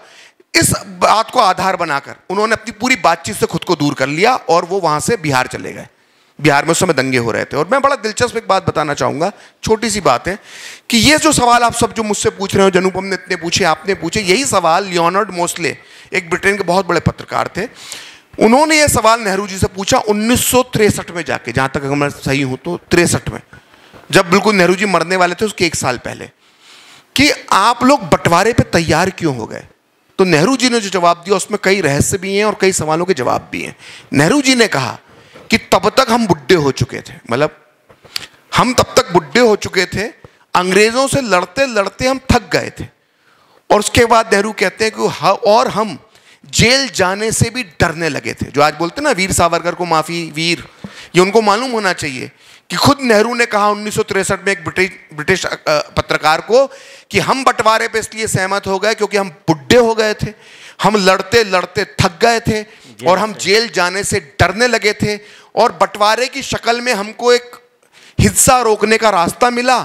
इस बात को आधार बनाकर उन्होंने अपनी पूरी बातचीत से खुद को दूर कर लिया और वो वहां से बिहार चले गए। बिहार में उस समय दंगे हो रहे थे। और मैं बड़ा दिलचस्प एक बात बताना चाहूंगा, छोटी सी बात है कि ये जो सवाल आप सब जो मुझसे पूछ रहे हो, जनुपम ने इतने पूछे, आपने पूछे, यही सवाल लियोनार्ड मोस्ले, एक ब्रिटेन के बहुत बड़े पत्रकार थे, उन्होंने ये सवाल नेहरू जी से पूछा 1963 में जाके, जहां तक मैं सही हूं तो 63 में, जब बिल्कुल नेहरू जी मरने वाले थे उसके 1 साल पहले, कि आप लोग बंटवारे पे तैयार क्यों हो गए। तो नेहरू जी ने जो जवाब दिया उसमें कई रहस्य भी हैं और कई सवालों के जवाब भी हैं। नेहरू जी ने कहा कि तब तक हम बुढ़े हो चुके थे, मतलब हम तब तक बुढ़े हो चुके थे, अंग्रेजों से लड़ते लड़ते हम थक गए थे। और उसके बाद नेहरू कहते हैं कि और हम जेल जाने से भी डरने लगे थे। जो आज बोलते हैं ना वीर सावरकर को माफी वीर, ये उनको मालूम होना चाहिए कि खुद नेहरू ने कहा 1963 में एक ब्रिटिश पत्रकार को कि हम बंटवारे पे इसलिए सहमत हो गए क्योंकि हम बुढ़े हो गए थे, हम लड़ते लड़ते थक गए थे और हम जेल जाने से डरने लगे थे, और बंटवारे की शक्ल में हमको एक हिस्सा रोकने का रास्ता मिला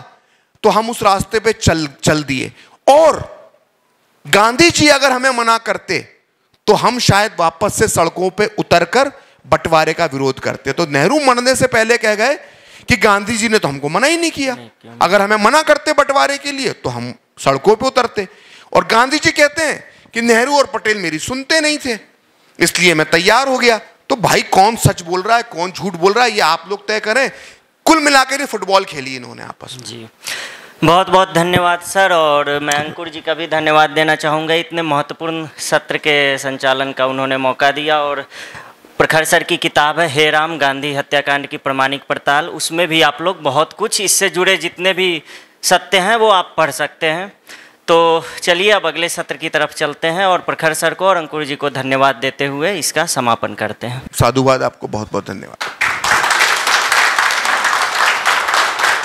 तो हम उस रास्ते पे चल दिए। और गांधी जी अगर हमें मना करते तो हम शायद वापस से सड़कों पे उतरकर बंटवारे का विरोध करते। तो नेहरू मरने से पहले कह गए कि गांधी जी ने तो हमको मना ही नहीं किया, अगर हमें मना करते बंटवारे के लिए तो हम सड़कों पे उतरते। और गांधी जी कहते हैं कि नेहरू और पटेल मेरी सुनते नहीं थे, इसलिए मैं तैयार हो गया। तो भाई कौन सच बोल रहा है कौन झूठ बोल रहा है ये आप लोग तय करें। कुल मिलाकर ये फुटबॉल खेली इन्होंने आपस में। जी बहुत बहुत धन्यवाद सर। और मैं अंकुर जी का भी धन्यवाद देना चाहूँगा, इतने महत्वपूर्ण सत्र के संचालन का उन्होंने मौका दिया। और प्रखर सर की किताब है हे राम गांधी हत्याकांड की प्रमाणिक पड़ताल, उसमें भी आप लोग बहुत कुछ इससे जुड़े जितने भी सत्य हैं वो आप पढ़ सकते हैं। तो चलिए अब अगले सत्र की तरफ चलते हैं और प्रखर सर को और अंकुर जी को धन्यवाद देते हुए इसका समापन करते हैं। साधुवाद, आपको बहुत बहुत धन्यवाद।